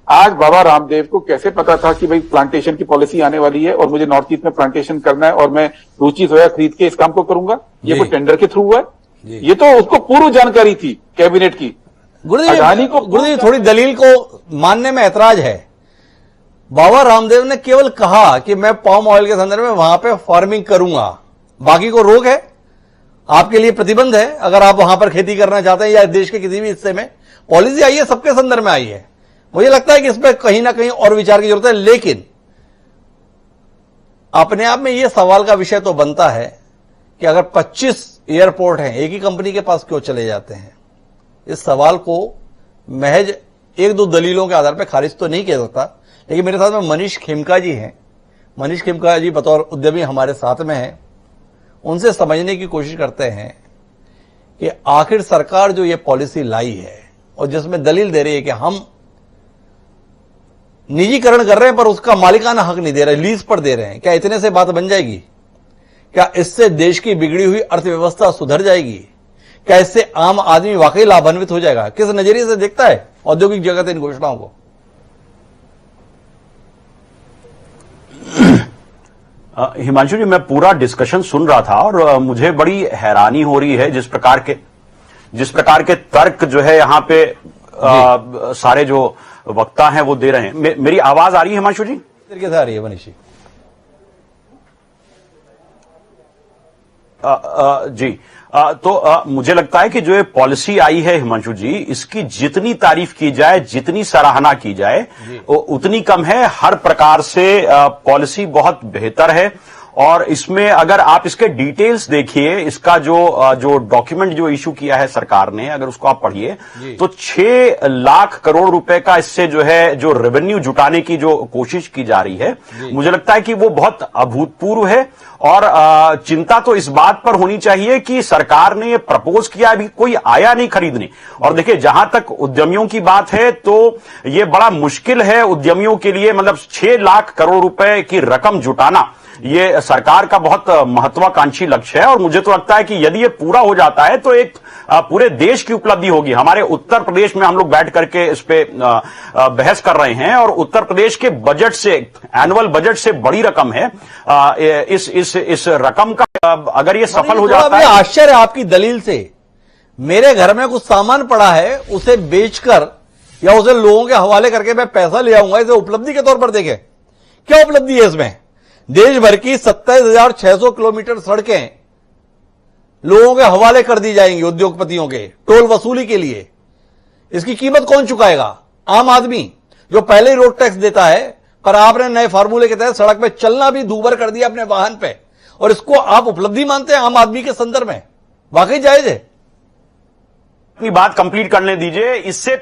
आज बाबा रामदेव को कैसे पता था कि भाई प्लांटेशन की पॉलिसी आने वाली है और मुझे नॉर्थ ईस्ट में प्लांटेशन करना है और मैं रुचि सोया खरीद के इस काम को करूंगा? ये कोई टेंडर के थ्रू हुआ है? ये तो उसको पूर्व जानकारी थी कैबिनेट की। गुरुदेव थोड़ी दलील को मानने में ऐतराज है। बाबा रामदेव ने केवल कहा कि मैं पाम ऑयल के संदर्भ में वहां पे फार्मिंग करूंगा, बाकी को रोक है, आपके लिए प्रतिबंध है अगर आप वहां पर खेती करना चाहते हैं या देश के किसी भी हिस्से में। पॉलिसी आई है, सबके संदर्भ में आई है। मुझे लगता है कि इसमें कहीं ना कहीं और विचार की जरूरत है, लेकिन अपने आप में यह सवाल का विषय तो बनता है कि अगर 25 एयरपोर्ट हैं, एक ही कंपनी के पास क्यों चले जाते हैं? इस सवाल को महज एक दो दलीलों के आधार पर खारिज तो नहीं किया सकता, लेकिन मेरे साथ में मनीष खेमका जी हैं। मनीष खेमका जी बतौर उद्यमी हमारे साथ में हैं, उनसे समझने की कोशिश करते हैं कि आखिर सरकार जो ये पॉलिसी लाई है और जिसमें दलील दे रही है कि हम निजीकरण कर रहे हैं पर उसका मालिकाना हक नहीं दे रहे, लीज पर दे रहे हैं, क्या इतने से बात बन जाएगी? क्या इससे देश की बिगड़ी हुई अर्थव्यवस्था सुधर जाएगी? क्या इससे आम आदमी वाकई लाभान्वित हो जाएगा? किस नजरिए से देखता है औद्योगिक जगत इन घोषणाओं को? हिमांशु जी, मैं पूरा डिस्कशन सुन रहा था और मुझे बड़ी हैरानी हो रही है जिस प्रकार के तर्क जो है यहाँ पे सारे जो वक्ता हैं वो दे रहे हैं। मेरी आवाज आ रही है हिमांशु जी? तरीके से आ रही है मनीष जी। जी तो मुझे लगता है कि जो ये पॉलिसी आई है हिमांशु जी, इसकी जितनी तारीफ की जाए, जितनी सराहना की जाए उतनी कम है। हर प्रकार से पॉलिसी बहुत बेहतर है और इसमें अगर आप इसके डिटेल्स देखिए, इसका जो डॉक्यूमेंट जो इशू किया है सरकार ने, अगर उसको आप पढ़िए तो 6 लाख करोड़ रुपए का इससे जो है जो रेवेन्यू जुटाने की जो कोशिश की जा रही है, मुझे लगता है कि वो बहुत अभूतपूर्व है। और चिंता तो इस बात पर होनी चाहिए कि सरकार ने ये प्रपोज किया, अभी कोई आया नहीं खरीदने। और देखिए, जहां तक उद्यमियों की बात है तो ये बड़ा मुश्किल है उद्यमियों के लिए, मतलब 6 लाख करोड़ रुपए की रकम जुटाना ये सरकार का बहुत महत्वाकांक्षी लक्ष्य है। और मुझे तो लगता है कि यदि ये पूरा हो जाता है तो एक पूरे देश की उपलब्धि होगी। हमारे उत्तर प्रदेश में हम लोग बैठ करके इस पे बहस कर रहे हैं और उत्तर प्रदेश के बजट से, एनुअल बजट से बड़ी रकम है। इस रकम का अगर ये सफल हो जाता है, आश्चर्य आपकी दलील से। मेरे घर में कुछ सामान पड़ा है, उसे बेचकर या उसे लोगों के हवाले करके मैं पैसा ले आऊंगा, इसे उपलब्धि के तौर पर देखें। क्या उपलब्धि है इसमें? देश भर की 27,600 किलोमीटर सड़कें लोगों के हवाले कर दी जाएंगी, उद्योगपतियों के टोल वसूली के लिए। इसकी कीमत कौन चुकाएगा? आम आदमी जो पहले ही रोड टैक्स देता है, पर आपने नए फार्मूले के तहत सड़क पे चलना भी दूभर कर दिया अपने वाहन पे, और इसको आप उपलब्धि मानते हैं आम आदमी के संदर्भ में? वाकई जायज है? अपनी बात कंप्लीट करने दीजिए। इससे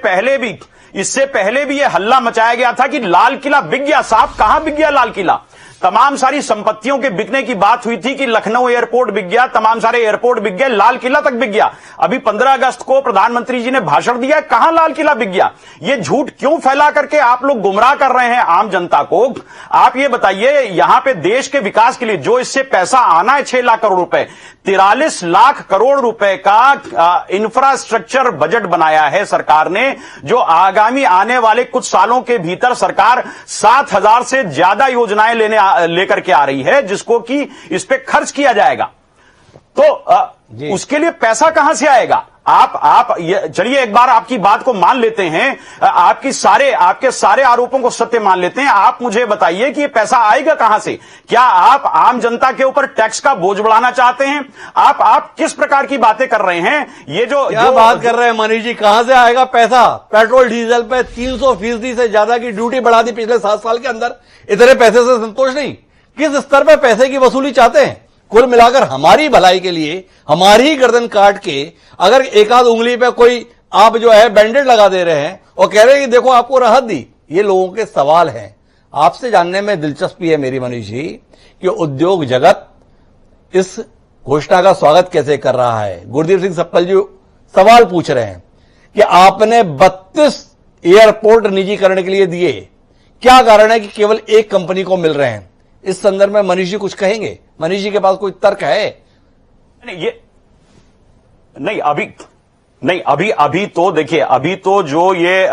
पहले भी यह हल्ला मचाया गया था कि लाल किला बिक गया। साहब, कहां बिक गया लाल किला? तमाम सारी संपत्तियों के बिकने की बात हुई थी कि लखनऊ एयरपोर्ट बिक गया, तमाम सारे एयरपोर्ट बिक गए, लाल किला तक बिक गया। अभी 15 अगस्त को प्रधानमंत्री जी ने भाषण दिया, कहां लाल किला बिक गया? ये झूठ क्यों फैला करके आप लोग गुमराह कर रहे हैं आम जनता को? आप ये बताइए, यहां पे देश के विकास के लिए जो इससे पैसा आना है 6 लाख करोड़ रुपए, 43 लाख करोड़ रुपए का इंफ्रास्ट्रक्चर बजट बनाया है सरकार ने, जो आगामी आने वाले कुछ सालों के भीतर सरकार 7,000 से ज्यादा योजनाएं लेकर के आ रही है, जिसको कि इस पे खर्च किया जाएगा। तो उसके लिए पैसा कहां से आएगा? आप चलिए एक बार आपकी बात को मान लेते हैं, आपके सारे आरोपों को सत्य मान लेते हैं। आप मुझे बताइए कि ये पैसा आएगा कहां से? क्या आप आम जनता के ऊपर टैक्स का बोझ बढ़ाना चाहते हैं? आप किस प्रकार की बातें कर रहे हैं? ये जो बात कर रहे हैं मनीष जी, कहां से आएगा पैसा? पेट्रोल डीजल पे 300% से ज्यादा की ड्यूटी बढ़ा दी पिछले 7 साल के अंदर। इतने पैसे से संतोष नहीं? किस स्तर पर पैसे की वसूली चाहते हैं? कुल मिलाकर हमारी भलाई के लिए हमारी गर्दन काट के अगर एक आध उंगली पे कोई आप जो है बैंडेड लगा दे रहे हैं और कह रहे हैं कि देखो आपको राहत दी, ये लोगों के सवाल हैं। आपसे जानने में दिलचस्पी है मेरी मनीष जी कि उद्योग जगत इस घोषणा का स्वागत कैसे कर रहा है। गुरदीप सिंह सप्पल जी सवाल पूछ रहे हैं कि आपने 32 एयरपोर्ट निजीकरण के लिए दिए, क्या कारण है कि केवल एक कंपनी को मिल रहे हैं? इस संदर्भ में मनीष जी कुछ कहेंगे? मनीष जी के पास कोई तर्क है? अभी तो देखिए, अभी तो जो ये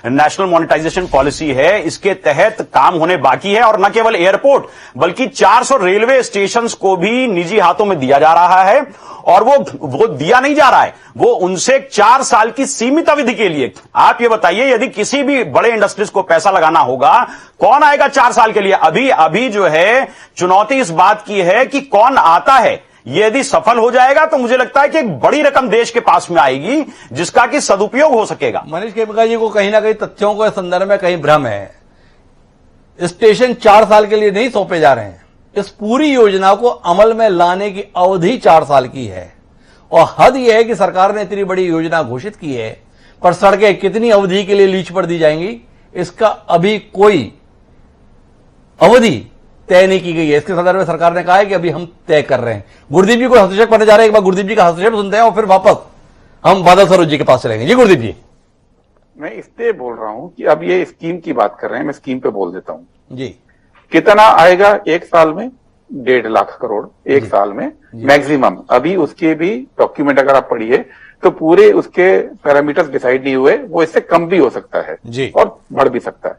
नेशनल मोनेटाइजेशन पॉलिसी है, इसके तहत काम होने बाकी है, और न केवल एयरपोर्ट बल्कि 400 रेलवे स्टेशंस को भी निजी हाथों में दिया जा रहा है। और वो दिया नहीं जा रहा है, वो उनसे 4 साल की सीमित अवधि के लिए। आप ये बताइए, यदि किसी भी बड़े इंडस्ट्रीज को पैसा लगाना होगा, कौन आएगा 4 साल के लिए? अभी जो है चुनौती इस बात की है कि कौन आता है। ये यदि सफल हो जाएगा तो मुझे लगता है कि एक बड़ी रकम देश के पास में आएगी, जिसका कि सदुपयोग हो सकेगा। मनीष खेमका जी को कहीं ना कहीं तथ्यों के संदर्भ में कहीं भ्रम है। स्टेशन 4 साल के लिए नहीं सौंपे जा रहे हैं। इस पूरी योजना को अमल में लाने की अवधि 4 साल की है, और हद यह है कि सरकार ने इतनी बड़ी योजना घोषित की है, पर सड़कें कितनी अवधि के लिए लीज पर दी जाएंगी, इसका अभी कोई अवधि तय नहीं की गई है। इसके संदर्भ में सरकार ने कहा है कि अभी हम तय कर रहे हैं। गुरदीप जी को हस्तक्षेप करने जा रहे हैं, एक बार गुरदीप जी का हस्तक्षेप सुनते हैं और फिर वापस हम बादल सरोज जी के पास चलेंगे। जी गुरदीप जी। मैं इसलिए बोल रहा हूं कि अब ये स्कीम की बात कर रहे हैं, मैं स्कीम पे बोल देता हूं जी। कितना आएगा एक साल में? 1.5 लाख करोड़ एक साल में मैक्सिमम। अभी उसके भी डॉक्यूमेंट अगर आप पढ़िए तो पूरे उसके पैरामीटर्स डिसाइड नहीं हुए, वो इससे कम भी हो सकता है जी, और बढ़ भी सकता है।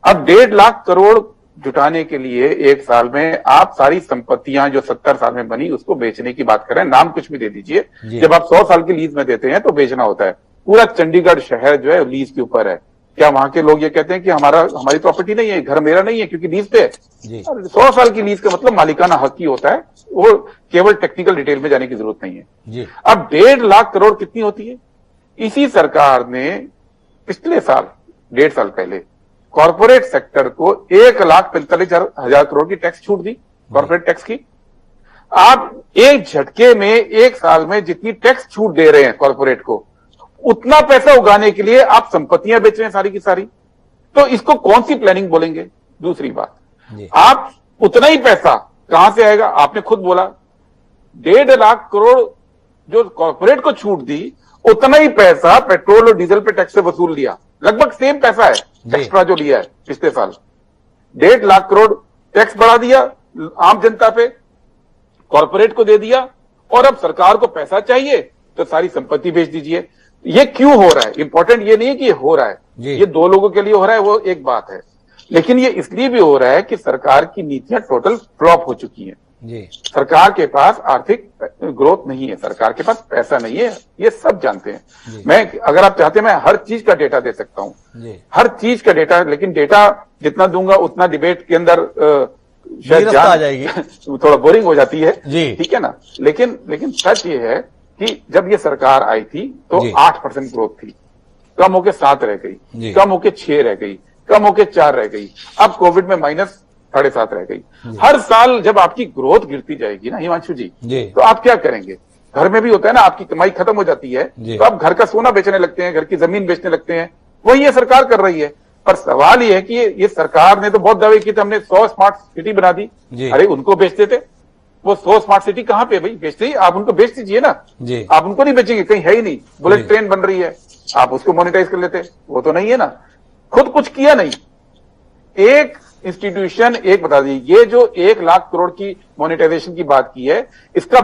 अब 1.5 लाख करोड़ जुटाने के लिए एक साल में आप सारी संपत्तियां जो 70 साल में बनी उसको बेचने की बात कर रहे हैं। नाम कुछ भी दे दीजिए। जब आप 100 साल की लीज में देते हैं तो बेचना होता है। पूरा चंडीगढ़ शहर जो है लीज के ऊपर है। क्या वहां के लोग ये कहते हैं कि हमारी प्रॉपर्टी नहीं है, घर मेरा नहीं है क्योंकि लीज पे है? 100 साल की लीज का मतलब मालिकाना हक ही होता है, वो केवल टेक्निकल डिटेल में जाने की जरूरत नहीं है जी। अब 1.5 लाख करोड़ कितनी होती है? इसी सरकार ने पिछले साल 1.5 साल पहले कॉर्पोरेट सेक्टर को 1,45,000 करोड़ की टैक्स छूट दी, कॉर्पोरेट टैक्स की। आप एक झटके में एक साल में जितनी टैक्स छूट दे रहे हैं कॉर्पोरेट को, उतना पैसा उगाने के लिए आप संपत्तियां बेच रहे हैं सारी की सारी। तो इसको कौन सी प्लानिंग बोलेंगे? दूसरी बात, आप उतना ही पैसा कहां से आएगा? आपने खुद बोला 1.5 लाख करोड़ जो कॉर्पोरेट को छूट दी, उतना ही पैसा पेट्रोल और डीजल पे टैक्स से वसूल लिया। लगभग सेम पैसा है एक्स्ट्रा जो लिया है पिछले साल। 1.5 लाख करोड़ टैक्स बढ़ा दिया आम जनता पे, कॉर्पोरेट को दे दिया, और अब सरकार को पैसा चाहिए तो सारी संपत्ति बेच दीजिए। ये क्यों हो रहा है? इंपॉर्टेंट ये नहीं है कि ये हो रहा है, ये 2 लोगों के लिए हो रहा है, वो एक बात है, लेकिन ये इसलिए भी हो रहा है कि सरकार की नीतियां टोटल फ्लॉप हो चुकी हैं। सरकार के पास आर्थिक ग्रोथ नहीं है, सरकार के पास पैसा नहीं है, ये सब जानते हैं। मैं, अगर आप चाहते हैं, मैं हर चीज का डेटा दे सकता हूं, हर चीज का डेटा, लेकिन डेटा जितना दूंगा उतना डिबेट के अंदर शायद जान आ जाएगी थोड़ा बोरिंग हो जाती है, ठीक है ना। लेकिन सच ये है कि जब ये सरकार आई थी तो 8% ग्रोथ थी, कम होके 7 रह गई, कम होके 6 रह गई, कम होके 4 रह गई, अब कोविड में -7.5 रह गई। हर साल जब आपकी ग्रोथ गिरती जाएगी ना हिमांशु जी, तो आप क्या करेंगे? घर में भी होता है ना, आपकी कमाई खत्म हो जाती है तो आप घर का सोना बेचने लगते हैं, घर की जमीन बेचने लगते हैं। वही ये सरकार कर रही है। पर सवाल ये है कि ये सरकार ने तो बहुत दावे किए थे, हमने 100 स्मार्ट सिटी बना दी। अरे उनको बेचते थे, वो 100 स्मार्ट सिटी कहाँ पे भाई बेचते ही? आप उनको बेच दीजिए ना। आप उनको नहीं बेचेंगे, कहीं है ही नहीं। बुलेट ट्रेन बन रही है, आप उसको मोनेटाइज कर लेते, वो तो नहीं है ना। खुद कुछ किया नहीं। एक इंस्टीट्यूशन, एक बता दीजिए, ये जो 1 लाख करोड़ की मोनेटाइजेशन की बात की है, इसका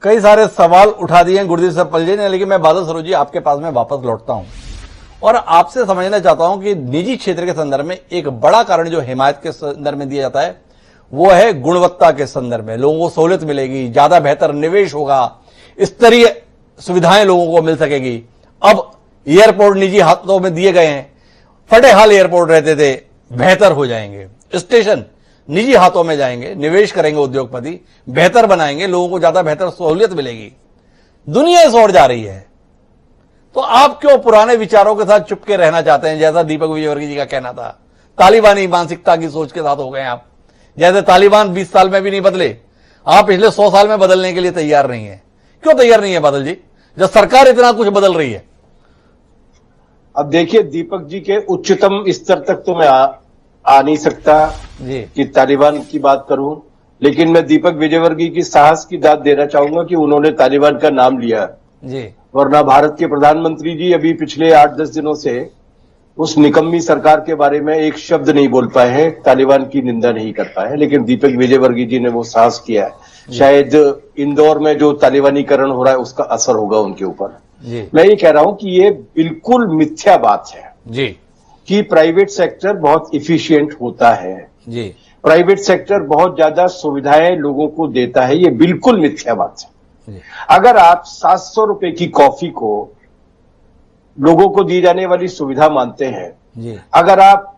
कई सारे सवाल उठा दिए हैं गुरदीप सप्पल जी ने, लेकिन मैं बादल सरोज जी आपके पास में वापस लौटता हूं और आपसे समझना चाहता हूं कि निजी क्षेत्र के संदर्भ में एक बड़ा कारण जो हिमायत के संदर्भ में दिया जाता है वो है गुणवत्ता के संदर्भ में। लोगों को सहूलियत मिलेगी, ज्यादा बेहतर निवेश होगा, स्तरीय सुविधाएं लोगों को मिल सकेगी। अब एयरपोर्ट निजी हाथों में दिए गए हैं, फटेहाल एयरपोर्ट रहते थे, बेहतर हो जाएंगे। स्टेशन निजी हाथों में जाएंगे, निवेश करेंगे उद्योगपति, बेहतर बनाएंगे, लोगों को ज्यादा बेहतर सहूलियत मिलेगी। दुनिया इस ओर जा रही है, तो आप क्यों पुराने विचारों के साथ चुपके रहना चाहते हैं? जैसा दीपक विजयवर्गीय जी का कहना था, तालिबानी मानसिकता की सोच के साथ हो गए आप। जैसे तालिबान 20 साल में भी नहीं बदले, आप पिछले 100 साल में बदलने के लिए तैयार नहीं है। क्यों तैयार नहीं है बादल जी, जब सरकार इतना कुछ बदल रही है? अब देखिए, दीपक जी के उच्चतम स्तर तक तो मैं आ नहीं सकता जी कि तालिबान की बात करूं, लेकिन मैं दीपक विजयवर्गीय की साहस की दाद देना चाहूंगा कि उन्होंने तालिबान का नाम लिया जी। वरना भारत के प्रधानमंत्री जी अभी पिछले 8-10 दिनों से उस निकम्मी सरकार के बारे में एक शब्द नहीं बोल पाए हैं, तालिबान की निंदा नहीं कर पाए हैं, लेकिन दीपक विजयवर्गीय जी ने वो साहस किया है। शायद इंदौर में जो तालिबानीकरण हो रहा है उसका असर होगा उनके ऊपर। मैं ये कह रहा हूं कि ये बिल्कुल मिथ्या बात है जी कि प्राइवेट सेक्टर बहुत इफिशिएंट होता है जी, प्राइवेट सेक्टर बहुत ज्यादा सुविधाएं लोगों को देता है, ये बिल्कुल मिथ्या बात है। अगर आप 700 रुपए की कॉफी को लोगों को दी जाने वाली सुविधा मानते हैं जी, अगर आप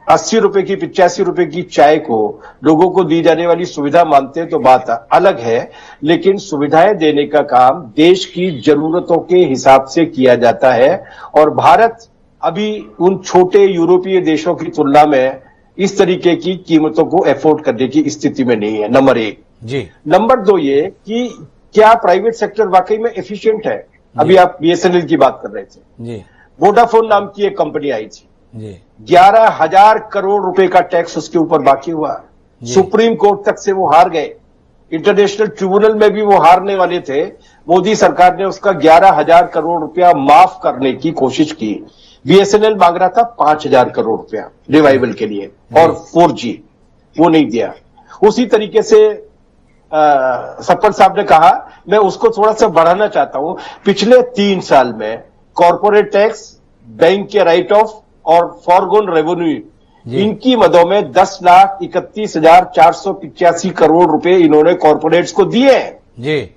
80 रुपए की 85 रुपए की चाय को लोगों को दी जाने वाली सुविधा मानते हैं तो बात अलग है, लेकिन सुविधाएं देने का काम देश की जरूरतों के हिसाब से किया जाता है। और भारत अभी उन छोटे यूरोपीय देशों की तुलना में इस तरीके की कीमतों को एफोर्ड करने की स्थिति में नहीं है, नंबर 1 जी। नंबर 2 ये कि क्या प्राइवेट सेक्टर वाकई में एफिशिएंट है? अभी आप BSNL की बात कर रहे थे जी, वोडाफोन नाम की एक कंपनी आई थी जी, 11,000 करोड़ रुपए का टैक्स उसके ऊपर बाकी हुआ। सुप्रीम कोर्ट तक से वो हार गए, इंटरनेशनल ट्रिब्यूनल में भी वो हारने वाले थे। मोदी सरकार ने उसका 11,000 करोड़ रुपया माफ करने की कोशिश की। BSNL मांग रहा था 5,000 करोड़ रुपया रिवाइवल के लिए और 4G, वो नहीं दिया। उसी तरीके से सप्पल साहब ने कहा, मैं उसको थोड़ा सा बढ़ाना चाहता हूं। पिछले 3 साल में कॉर्पोरेट टैक्स, बैंक के राइट ऑफ और फॉरगोन रेवेन्यू, इनकी मदों में 10,31,485 करोड़ रुपए इन्होंने कॉर्पोरेट्स को दिए हैं जी।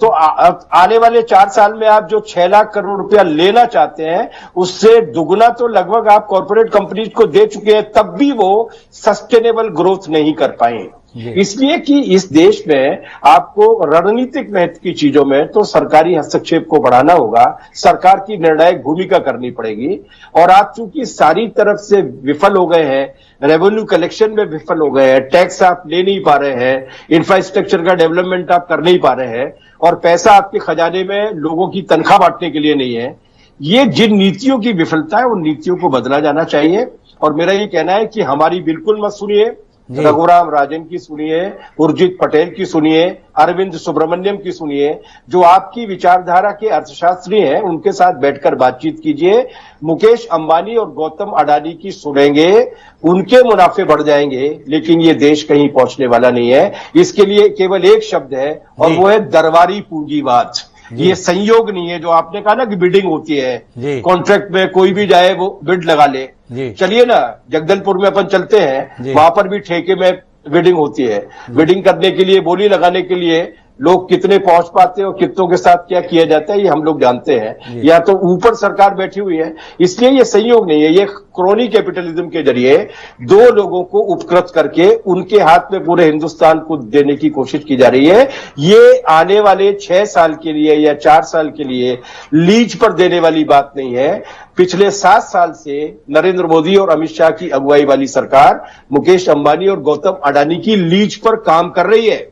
तो आने वाले 4 साल में आप जो 6 लाख करोड़ रुपया लेना चाहते हैं उससे दुगना तो लगभग आप कॉर्पोरेट कंपनीज को दे चुके हैं, तब भी वो सस्टेनेबल ग्रोथ नहीं कर पाए। इसलिए कि इस देश में आपको रणनीतिक महत्व की चीजों में तो सरकारी हस्तक्षेप को बढ़ाना होगा, सरकार की निर्णायक भूमिका करनी पड़ेगी। और आप चूंकि सारी तरफ से विफल हो गए हैं, रेवेन्यू कलेक्शन में विफल हो गए हैं, टैक्स आप ले नहीं पा रहे हैं, इंफ्रास्ट्रक्चर का डेवलपमेंट आप कर नहीं पा रहे हैं और पैसा आपके खजाने में लोगों की तनख्वाह बांटने के लिए नहीं है, ये जिन नीतियों की विफलता है उन नीतियों को बदला जाना चाहिए। और मेरा ये कहना है कि हमारी बिल्कुल मत सुनिए, रघुराम राजन की सुनिए, उर्जित पटेल की सुनिए, अरविंद सुब्रमण्यम की सुनिए, जो आपकी विचारधारा के अर्थशास्त्री हैं, उनके साथ बैठकर बातचीत कीजिए। मुकेश अंबानी और गौतम अडानी की सुनेंगे, उनके मुनाफे बढ़ जाएंगे, लेकिन ये देश कहीं पहुंचने वाला नहीं है। इसके लिए केवल एक शब्द है और वो है दरबारी पूंजीवाद। ये संयोग नहीं है जो आपने कहा ना कि बिडिंग होती है, कॉन्ट्रैक्ट में कोई भी जाए वो बिड लगा ले। चलिए ना, जगदलपुर में अपन चलते हैं, वहां पर भी ठेके में बिडिंग होती है। बिडिंग करने के लिए, बोली लगाने के लिए लोग कितने पहुंच पाते हैं और कितनों के साथ क्या किया जाता है ये हम लोग जानते हैं। या तो ऊपर सरकार बैठी हुई है, इसलिए ये संयोग नहीं है। ये क्रोनी कैपिटलिज्म के जरिए दो लोगों को उपकृत करके उनके हाथ में पूरे हिंदुस्तान को देने की कोशिश की जा रही है। ये आने वाले 6 साल के लिए या 4 साल के लिए लीज पर देने वाली बात नहीं है। पिछले 7 साल से नरेंद्र मोदी और अमित शाह की अगुवाई वाली सरकार मुकेश अंबानी और गौतम अडानी की लीज पर काम कर रही है।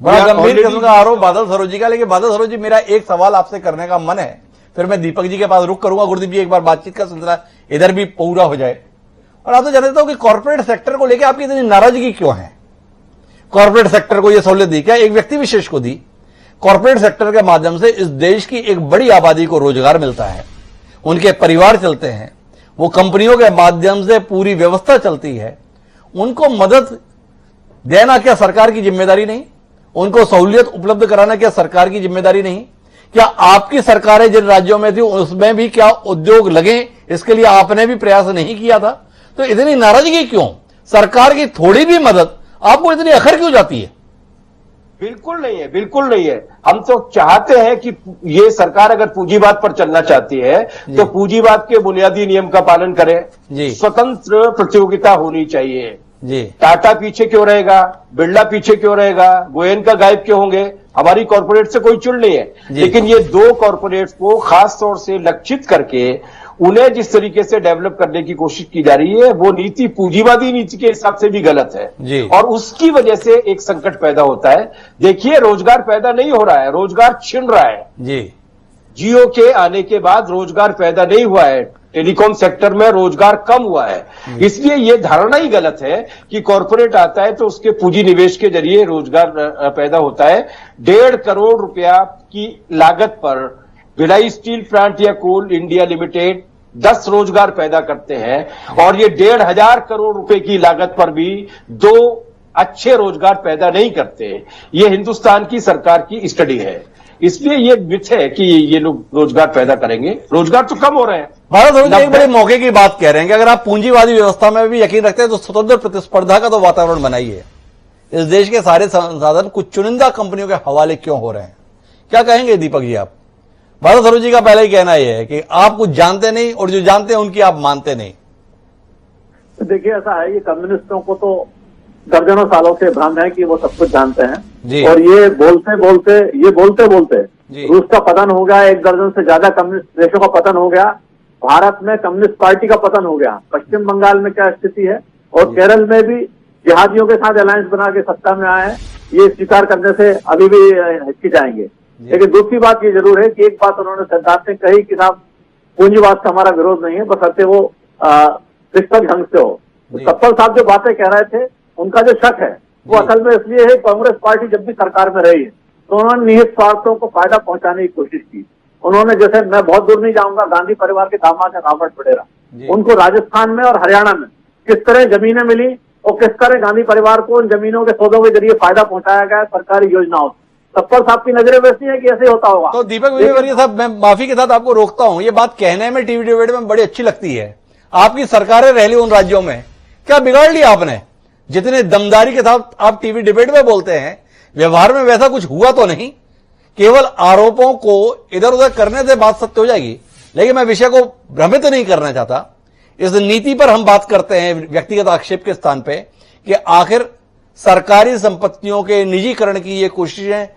बड़ा गंभीर किस्म का आरोप बादल सरोजी का। लेकिन बादल सरोजी, मेरा एक सवाल आपसे करने का मन है, फिर मैं दीपक जी के पास रुक करूंगा। गुरदीप जी, एक बार बातचीत का सिलसिला इधर भी पूरा हो जाए। और आप तो जानते हो कि कॉर्पोरेट सेक्टर को लेकर आपकी इतनी नाराजगी क्यों है? कॉर्पोरेट सेक्टर को यह सहूलियत दी क्या? एक व्यक्ति विशेष को दी? कॉर्पोरेट सेक्टर के माध्यम से इस देश की एक बड़ी आबादी को रोजगार मिलता है, उनके परिवार चलते हैं, वो कंपनियों के माध्यम से पूरी व्यवस्था चलती है। उनको मदद देना क्या सरकार की जिम्मेदारी नहीं? उनको सहूलियत उपलब्ध कराना क्या सरकार की जिम्मेदारी नहीं? क्या आपकी सरकारें जिन राज्यों में थी उसमें भी क्या उद्योग लगे, इसके लिए आपने भी प्रयास नहीं किया था? तो इतनी नाराजगी क्यों? सरकार की थोड़ी भी मदद आपको इतनी अखर क्यों जाती है? बिल्कुल नहीं है, बिल्कुल नहीं है। हम तो चाहते हैं कि ये सरकार अगर पूंजीवाद पर चलना चाहती है तो पूंजीवाद के बुनियादी नियम का पालन करे। स्वतंत्र प्रतियोगिता होनी चाहिए जी। टाटा पीछे क्यों रहेगा, बिरला पीछे क्यों रहेगा, गोयनका गायब क्यों होंगे? हमारी कॉर्पोरेट से कोई चुल नहीं है, लेकिन ये दो कॉर्पोरेट्स को खास तौर से लक्षित करके उन्हें जिस तरीके से डेवलप करने की कोशिश की जा रही है वो नीति पूंजीवादी नीति के हिसाब से भी गलत है और उसकी वजह से एक संकट पैदा होता है। देखिए, रोजगार पैदा नहीं हो रहा है, रोजगार छिन रहा है जी। जियो के आने के बाद रोजगार पैदा नहीं हुआ है, टेलीकॉम सेक्टर में रोजगार कम हुआ है। इसलिए यह धारणा ही गलत है कि कॉर्पोरेट आता है तो उसके पूंजी निवेश के जरिए रोजगार पैदा होता है। 1.5 करोड़ रुपया की लागत पर भिलाई स्टील प्लांट या कोल इंडिया लिमिटेड 10 रोजगार पैदा करते हैं और ये 1,500 करोड़ रुपए की लागत पर भी 2 अच्छे रोजगार पैदा नहीं करते। ये हिंदुस्तान की सरकार की स्टडी है, इसलिए ये मिथ है कि ये लोग रोजगार पैदा करेंगे। रोजगार तो कम हो रहे हैं। भारत एक बड़े मौके की बात कह रहे हैं कि अगर आप पूंजीवादी व्यवस्था में भी यकीन रखते हैं तो स्वतंत्र प्रतिस्पर्धा का तो वातावरण बनाइए। इस देश के सारे संसाधन कुछ चुनिंदा कंपनियों के हवाले क्यों हो रहे हैं? क्या कहेंगे दीपक जी आप? भारत सरोजी का पहले ही कहना यह है कि आप कुछ जानते नहीं और जो जानते हैं उनकी आप मानते नहीं। तो देखिए, ऐसा है, ये कम्युनिस्टों को तो दर्जनों सालों से भ्रम है कि वो सब कुछ जानते हैं और ये बोलते बोलते रूस का पतन हो गया, 1 दर्जन से ज्यादा कम्युनिस्ट देशों का पतन हो गया, भारत में कम्युनिस्ट पार्टी का पतन हो गया, पश्चिम बंगाल में क्या स्थिति है और केरल में भी जिहादियों के साथ अलायंस बना के सत्ता में आए हैं, ये स्वीकार करने से अभी भी हिचकिचाएंगे। लेकिन दूसरी बात ये जरूर है कि एक बात उन्होंने सैद्धांतिक कही कि साहब पूंजीवाद का हमारा विरोध नहीं है, बशर्ते वो निष्पक्ष ढंग से हो। कप्पल साहब जो बातें कह रहे थे उनका जो शक है वो असल में इसलिए है, कांग्रेस पार्टी जब भी सरकार में रही है तो उन्होंने निहित स्वार्थों को फायदा पहुंचाने की कोशिश की। उन्होंने, जैसे मैं बहुत दूर नहीं जाऊंगा, गांधी परिवार के दामाद है रॉबर्ट वडेरा, उनको राजस्थान में और हरियाणा में किस तरह जमीनें मिली और किस तरह गांधी परिवार को उन जमीनों के सौदों के जरिए फायदा पहुंचाया गया सरकारी योजनाओं से। कप्पल साहब की नजरें वैसी है कि ऐसे होता होगा। तो दीपक विजयवर्गीय साहब, मैं माफी के साथ आपको रोकता हूं, ये बात कहने में टीवी डिबेट में बड़ी अच्छी लगती है। आपकी सरकारें रह ली उन राज्यों में, क्या बिगाड़ लिया आपने? जितने दमदारी के साथ आप टीवी डिबेट में बोलते हैं, व्यवहार में वैसा कुछ हुआ तो नहीं, केवल आरोपों को इधर उधर करने से बात सत्य हो जाएगी। लेकिन मैं विषय को भ्रमित नहीं करना चाहता। इस नीति पर हम बात करते हैं व्यक्तिगत आक्षेप के स्थान पे कि आखिर सरकारी संपत्तियों के निजीकरण की ये कोशिशें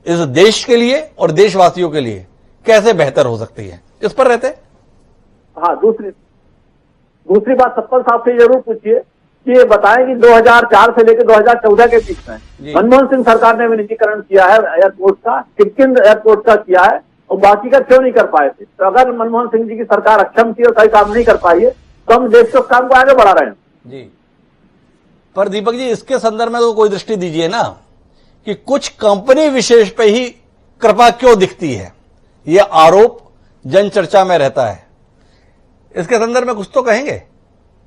इस देश के लिए और देशवासियों के लिए कैसे बेहतर हो सकती है, इस पर रहते। हाँ, दूसरी बात कप्पल साहब से जरूर पूछिए कि ये बताएं कि 2004 से लेकर 2014 के बीच में मनमोहन सिंह सरकार ने भी निजीकरण किया है एयरपोर्ट का, किन एयरपोर्ट का किया है और बाकी का क्यों नहीं कर पाए थे? तो अगर मनमोहन सिंह जी की सरकार अक्षम थी और सही काम नहीं कर पाई है तो हम देश के काम को आगे बढ़ा रहे हैं जी। पर दीपक जी, इसके संदर्भ में तो कोई दृष्टि दीजिए ना कि कुछ कंपनी विशेष पे ही कृपा क्यों दिखती है, यह आरोप जन चर्चा में रहता है। इसके संदर्भ में कुछ तो कहेंगे?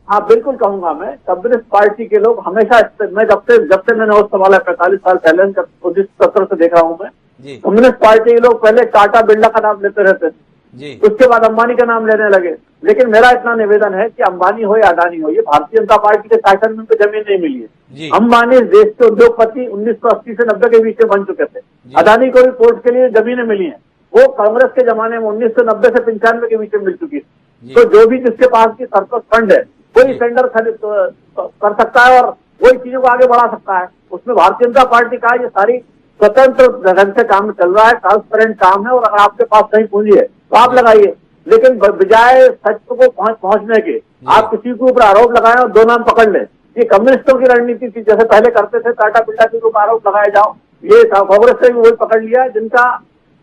हाँ, बिल्कुल कहूंगा। मैं कम्युनिस्ट पार्टी के लोग हमेशा, मैं जब से मैंने उस सवाल 45 साल पहले 1970 से देख रहा हूं मैं, कम्युनिस्ट पार्टी के लोग पहले टाटा बिरला का नाम लेते रहते थे, जी। उसके बाद अंबानी का नाम लेने लगे। लेकिन मेरा इतना निवेदन है कि अंबानी हो या अडानी हो, ये भारतीय जनता पार्टी के शासन में उनको जमीन नहीं मिली जी। है। अंबानी इस देश के उद्योगपति 1980 से 90 के बीच में बन चुके थे। अडानी को भी पोर्ट के लिए जमीनें मिली हैं, वो कांग्रेस के जमाने में 1990 से 95 के बीच में मिल चुकी थी। तो जो भी जिसके पास की सरप्लस फंड है वही टेंडर कर सकता है और वही चीजों को आगे बढ़ा सकता है। उसमें भारतीय जनता पार्टी का ये सारी स्वतंत्र ढंग से काम चल रहा है, ट्रांसपेरेंट काम है। और अगर आपके पास कहीं पूंजी है तो आप लगाइए, लेकिन बजाय सत्य को पहुंचने के आप किसी के ऊपर आरोप लगाएं और दो नाम पकड़ लें। ये कम्युनिस्टों की रणनीति थी, जैसे पहले करते थे, टाटा बिरला के ऊपर आरोप लगाए जाओ। ये कांग्रेस ने भी वही पकड़ लिया, जिनका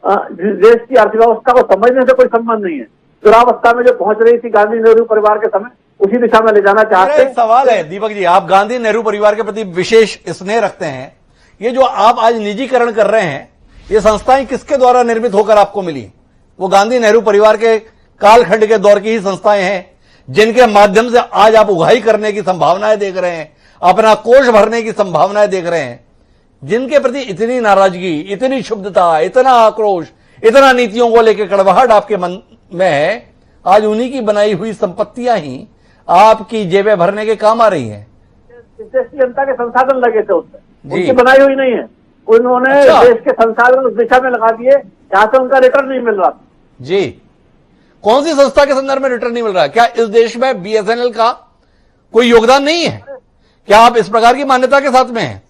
देश की अर्थव्यवस्था को समझने से कोई संबंध नहीं है। दुरावस्था में जो पहुंच रही थी गांधी नेहरू परिवार के समय, उसी दिशा में ले जाना चाहते हैं। एक सवाल है दीपक जी, आप गांधी नेहरू परिवार के प्रति विशेष स्नेह रखते हैं। ये जो आप आज निजीकरण कर रहे हैं, ये संस्थाएं किसके द्वारा निर्मित होकर आपको मिली? वो गांधी नेहरू परिवार के कालखंड के दौर की ही संस्थाएं हैं, जिनके माध्यम से आज आप उगाही करने की संभावनाएं देख रहे हैं, अपना कोष भरने की संभावनाएं देख रहे हैं। जिनके प्रति इतनी नाराजगी, इतनी क्षुब्धता, इतना आक्रोश, इतना नीतियों को लेकर कड़वाहट आपके मन में है, आज उन्हीं की बनाई हुई संपत्तियां ही आपकी जेबें भरने के काम आ रही हैं। देश की जनता के संसाधन लगे थे उसमें, उनकी बनाई हुई नहीं है। उन्होंने देश के संसाधन उस दिशा में लगा दिए जहां से उनका रिटर्न नहीं मिल रहा था। जी, कौन सी संस्था के संदर्भ में रिटर्न नहीं मिल रहा है? क्या इस देश में बीएसएनएल का कोई योगदान नहीं है? क्या आप इस प्रकार की मान्यता के साथ में हैं?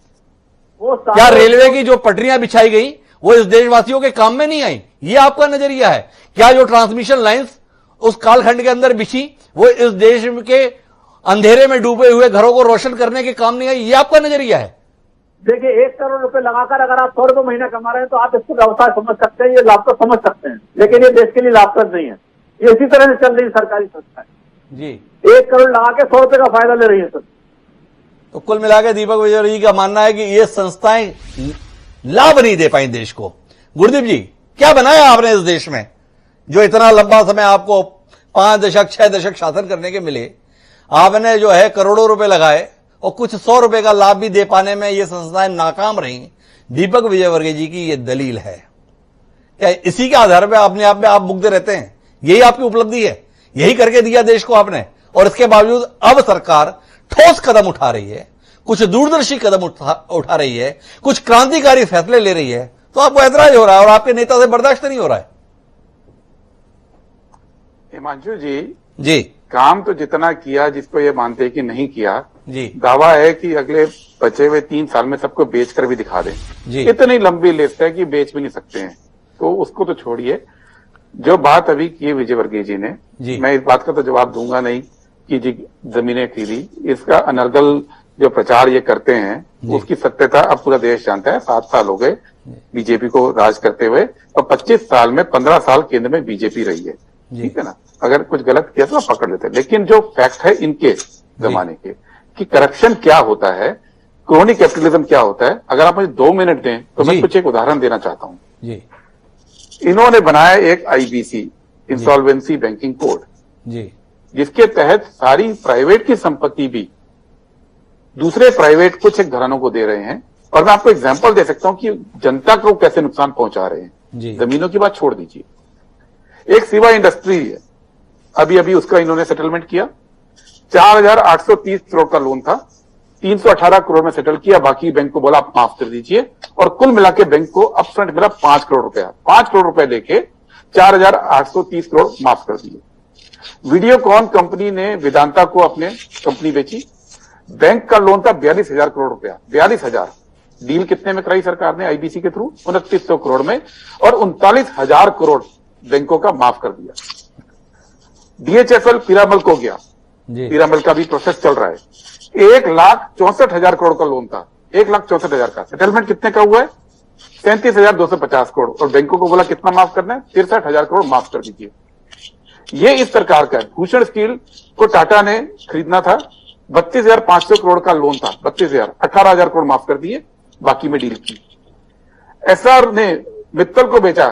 क्या रेलवे की जो पटरियां बिछाई गई वो इस देशवासियों के काम में नहीं आई? ये आपका नजरिया है? क्या जो ट्रांसमिशन लाइंस उस कालखंड के अंदर बिछी वो इस देश के अंधेरे में डूबे हुए घरों को रोशन करने के काम नहीं आई? ये आपका नजरिया है? देखिए, 1 करोड़ रुपए लगाकर अगर आप 100 रुपए महीना कमा रहे हैं तो आप इसको व्यवसाय समझ सकते हैं, ये लाभ तो समझ सकते हैं, लेकिन ये देश के लिए लाभप्रद नहीं है। ये इसी तरह से चल रही सरकारी संस्थाएं जी, 1 करोड़ लगा के 100 रुपए का फायदा ले रही है सर। तो कुल मिलाकर दीपक विजय जी का मानना है कि ये संस्थाएं लाभ नहीं दे पाई देश को। गुरदीप जी, क्या बनाया आपने इस देश में जो इतना लंबा समय आपको 5 दशक 6 दशक शासन करने के मिले? आपने जो है करोड़ों रुपए लगाए और कुछ 100 रुपए का लाभ भी दे पाने में ये संस्थाएं नाकाम रही। दीपक विजयवर्गीय जी की ये दलील है। क्या इसी के आधार पर अपने आप में आप मुग्ध रहते हैं? यही आपकी उपलब्धि है? यही करके दिया देश को आपने, और इसके बावजूद अब सरकार ठोस कदम उठा रही है, कुछ दूरदर्शी कदम उठा रही है, कुछ क्रांतिकारी फैसले ले रही है, तो आपको ऐतराज हो रहा है और आपके नेता से बर्दाश्त नहीं हो रहा है। हिमांशु जी, जी, काम तो जितना किया, जिसको ये मानते हैं कि नहीं किया, जी, दावा है कि अगले बचे हुए 3 साल में सबको बेचकर भी दिखा दें। जी, इतनी लंबी लिस्ट है कि बेच भी नहीं सकते हैं, तो उसको तो छोड़िए। जो बात अभी की विजयवर्गीय जी ने, मैं इस बात का तो जवाब दूंगा नहीं कि जी जमीनें खरीदी। इसका अनर्गल जो प्रचार ये करते हैं उसकी सत्यता अब पूरा देश जानता है। 7 साल हो गए बीजेपी को राज करते हुए, और 25 साल में 15 साल केंद्र में बीजेपी रही है, ठीक है ना। अगर कुछ गलत किया तो पकड़ लेते हैं, लेकिन जो फैक्ट है इनके जमाने के कि करप्शन क्या होता है, क्रोनी कैपिटलिज्म क्या होता है, अगर आप मुझे 2 मिनट दें तो मैं कुछ एक उदाहरण देना चाहता हूं। जी, इन्होंने बनाया एक आईबीसी, इंसॉल्वेंसी बैंकिंग कोड, जी, जिसके तहत सारी प्राइवेट की संपत्ति भी दूसरे प्राइवेट कुछ एक घरानों को दे रहे हैं। और मैं आपको एग्जांपल दे सकता हूं कि जनता को कैसे नुकसान पहुंचा रहे हैं। जमीनों की बात छोड़ दीजिए, एक सिवा इंडस्ट्री है, अभी अभी उसका इन्होंने सेटलमेंट किया। 4,830 करोड़ का लोन था, 318 करोड़ में सेटल किया, बाकी बैंक को बोला आप माफ कर दीजिए, और कुल मिला के बैंक को अपफ्रंट मिला 5 करोड़ रुपया। 5 करोड़ रुपए देके 4,830 करोड़ माफ कर दिए। वीडियोकॉन कंपनी ने वेदांता को अपने कंपनी बेची, बैंक का लोन था 42,000 करोड़ रुपया। 42,000 डील कितने में कराई सरकार ने आईबीसी के थ्रू? 2900 करोड़ में, और 39,000 करोड़ बैंकों का माफ कर दिया। डीएचएफएल पीरामल को गया, पीरामल का भी प्रोसेस चल रहा है। 1,64,000 करोड़ का लोन था, 1,64,000 का सेटलमेंट कितने का हुआ है? 37,250 करोड़, और बैंकों को बोला कितना माफ करना है? 63,000 करोड़ माफ कर दीजिए। ये इस सरकार का है। भूषण स्टील को टाटा ने खरीदना था, 32,500 करोड़ का लोन था, 18,000 करोड़ माफ कर दिए, बाकी में डील की। एसआर ने मित्तल को बेचा,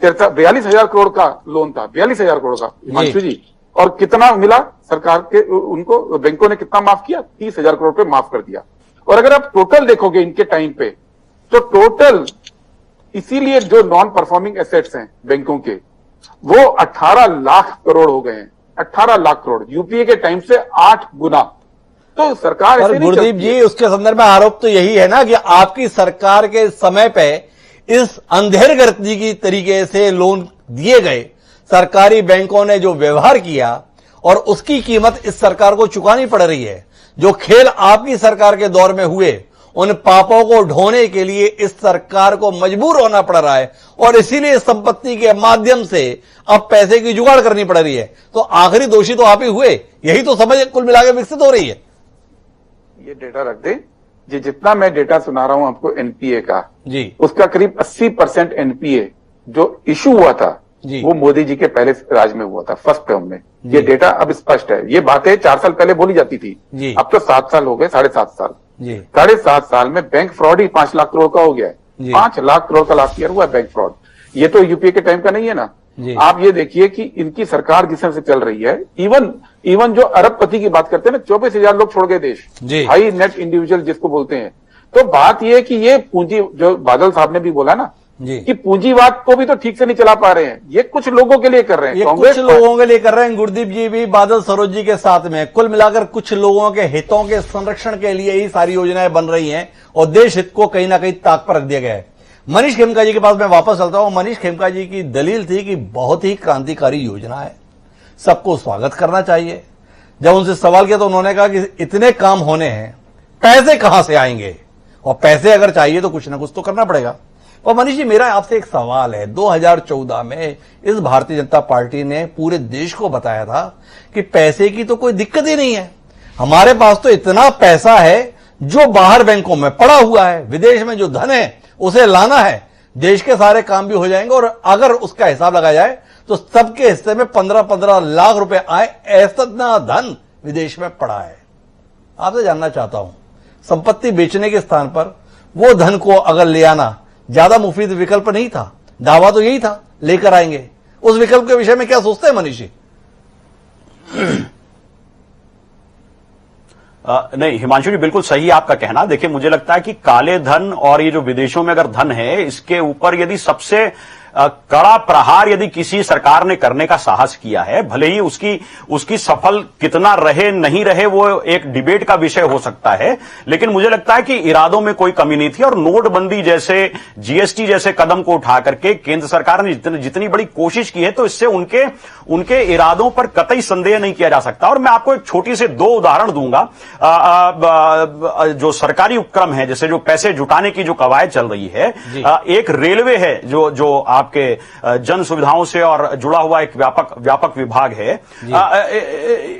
42,000 करोड़ का लोन था, 42,000 करोड़ का हिमांशु जी, और कितना मिला सरकार के उनको? बैंकों ने कितना माफ किया? 30,000 करोड़ पे माफ कर दिया। और अगर आप टोटल देखोगे इनके टाइम पे, तो टोटल इसीलिए जो नॉन परफॉर्मिंग एसेट्स हैं बैंकों के, वो 18 लाख करोड़ हो गए हैं। 18 लाख करोड़ यूपीए के टाइम से 8 गुना। तो सरकार और ऐसे नहीं गुरदीप चलती जी, उसके संदर्भ में आरोप तो यही है ना कि आपकी सरकार के समय पे इस अंधेर गर्दी की तरीके से लोन दिए गए, सरकारी बैंकों ने जो व्यवहार किया और उसकी कीमत इस सरकार को चुकानी पड़ रही है। जो खेल आपकी सरकार के दौर में हुए, उन पापों को ढोने के लिए इस सरकार को मजबूर होना पड़ रहा है और इसीलिए इस संपत्ति के माध्यम से अब पैसे की जुगाड़ करनी पड़ रही है। तो आखिरी दोषी तो आप ही हुए, यही तो समझ कुल मिलाकर विकसित हो रही है। ये डेटा रख दे जी, जितना मैं डेटा सुना रहा हूं आपको एनपीए का जी, उसका करीब 80% एनपीए जो इशू हुआ था जी, वो मोदी जी के पहले राज में हुआ था, फर्स्ट टर्म में। ये डेटा अब स्पष्ट है। ये बातें 4 साल पहले बोली जाती थी, जी, अब तो 7 साल हो गए, 7.5 साल। जी, 7.5 साल में बैंक फ्रॉड ही 5 लाख करोड़ का हो गया जी। है। 5 लाख करोड़ का लास्ट ईयर हुआ है बैंक फ्रॉड। ये तो यूपीए के टाइम का नहीं है ना। जी। आप ये देखिए कि इनकी सरकार जिस तरह से चल रही है, इवन जो अरबपति की बात करते हैं ना, 24,000 लोग छोड़ गए देश, जी। हाई नेट इंडिविजुअल जिसको बोलते हैं। तो बात यह है कि ये पूंजी, जो बादल साहब ने भी बोला ना जी, कि पूंजीवाद को भी तो ठीक से नहीं चला पा रहे हैं। ये कुछ लोगों के लिए कर रहे हैं, ये कांग्रेस कुछ लोगों के लिए कर रहे हैं। गुरदीप जी भी बादल सरोज जी के साथ में कुल मिलाकर कुछ लोगों के हितों के संरक्षण के लिए ही सारी योजनाएं बन रही हैं और देश हित को कहीं ना कहीं ताक पर रख दिया गया है। मनीष खेमका जी के पास मैं वापस चलता हूं। मनीष खेमका जी की दलील थी कि बहुत ही क्रांतिकारी योजना है, सबको स्वागत करना चाहिए। जब उनसे सवाल किया तो उन्होंने कहा कि इतने काम होने हैं, पैसे कहां से आएंगे, और पैसे अगर चाहिए तो कुछ ना कुछ तो करना पड़ेगा। और मनीष जी, मेरा आपसे एक सवाल है। 2014 में इस भारतीय जनता पार्टी ने पूरे देश को बताया था कि पैसे की तो कोई दिक्कत ही नहीं है, हमारे पास तो इतना पैसा है जो बाहर बैंकों में पड़ा हुआ है, विदेश में जो धन है उसे लाना है, देश के सारे काम भी हो जाएंगे। और अगर उसका हिसाब लगाया जाए तो सबके हिस्से में 15-15 लाख रुपए आए, ऐसा धन विदेश में पड़ा है। आपसे जानना चाहता हूं, संपत्ति बेचने के स्थान पर वो धन को अगर ले आना ज्यादा मुफीद विकल्प नहीं था? दावा तो यही था लेकर आएंगे। उस विकल्प के विषय में क्या सोचते हैं मनीष जी? नहीं हिमांशु जी, बिल्कुल सही आपका कहना। देखिए, मुझे लगता है कि काले धन और ये जो विदेशों में अगर धन है, इसके ऊपर यदि सबसे कड़ा प्रहार यदि किसी सरकार ने करने का साहस किया है, भले ही उसकी सफल कितना रहे नहीं रहे वो एक डिबेट का विषय हो सकता है, लेकिन मुझे लगता है कि इरादों में कोई कमी नहीं थी। और नोटबंदी जैसे, जीएसटी जैसे कदम को उठा करके केंद्र सरकार ने जितनी बड़ी कोशिश की है, तो इससे उनके इरादों पर कतई संदेह नहीं किया जा सकता। और मैं आपको एक छोटी से 2 उदाहरण दूंगा। जो सरकारी उपक्रम है, जैसे जो पैसे जुटाने की जो कवायद चल रही है, एक रेलवे है जो आपके जन सुविधाओं से और जुड़ा हुआ एक व्यापक विभाग है।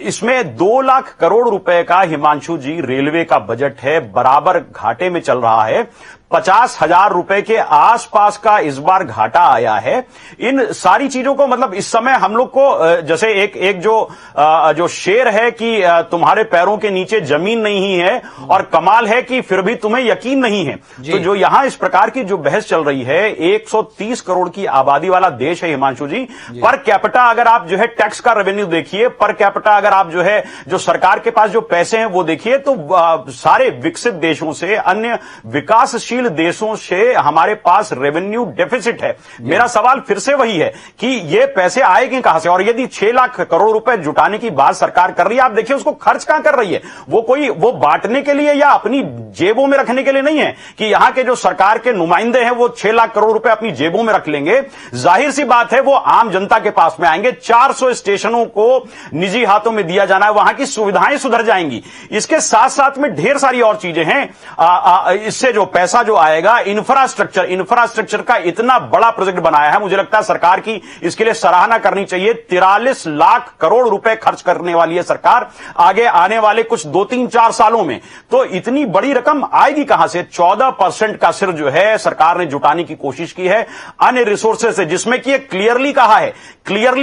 इसमें 2 लाख करोड़ रुपए का हिमांशु जी रेलवे का बजट है, बराबर घाटे में चल रहा है। 50,000 रुपए के आसपास का इस बार घाटा आया है। इन सारी चीजों को, मतलब इस समय हम लोग को जैसे एक जो शेर है कि तुम्हारे पैरों के नीचे जमीन नहीं है और कमाल है कि फिर भी तुम्हें यकीन नहीं है। तो जो यहां इस प्रकार की जो बहस चल रही है, 130 करोड़ की आबादी वाला देश है हिमांशु जी। पर कैपिटा अगर आप जो है टैक्स का रेवेन्यू देखिए, पर कैपिटा अगर आप जो है जो सरकार के पास जो पैसे हैं वो देखिए, तो सारे विकसित देशों से, अन्य विकासशील देशों से हमारे पास रेवेन्यू डेफिसिट है। मेरा सवाल फिर से वही है कि ये पैसे आएंगे कहां से? और यदि 6 लाख करोड़ रुपए जुटाने की बात सरकार कर रही है, आप देखिए उसको खर्च कहां कर रही है। वो बांटने के लिए या अपनी जेबों में रखने के लिए नहीं है कि यहां के जो सरकार के नुमाइंदे हैं वो 6 लाख करोड़ रुपए अपनी जेबों में रख लेंगे। जाहिर सी बात है वो आम जनता के पास में आएंगे। 400 स्टेशनों को निजी हाथों में दिया जाना है, वहां की सुविधाएं सुधर जाएंगी। इसके साथ साथ में ढेर सारी और चीजें हैं। इससे जो पैसा जो आएगा, इंफ्रास्ट्रक्चर का इतना बड़ा प्रोजेक्ट बनाया है, मुझे लगता है सरकार की इसके लिए सराहना करनी चाहिए। 43 लाख करोड़ रुपए खर्च करने वाली है सरकार आगे आने वाले कुछ 2-3-4 सालों में। तो इतनी बड़ी रकम आएगी कहां से? 14% का सिर्फ जो है सरकार ने जुटाने की कोशिश की है अन्य रिसोर्सेज से, जिसमें कि क्लियरली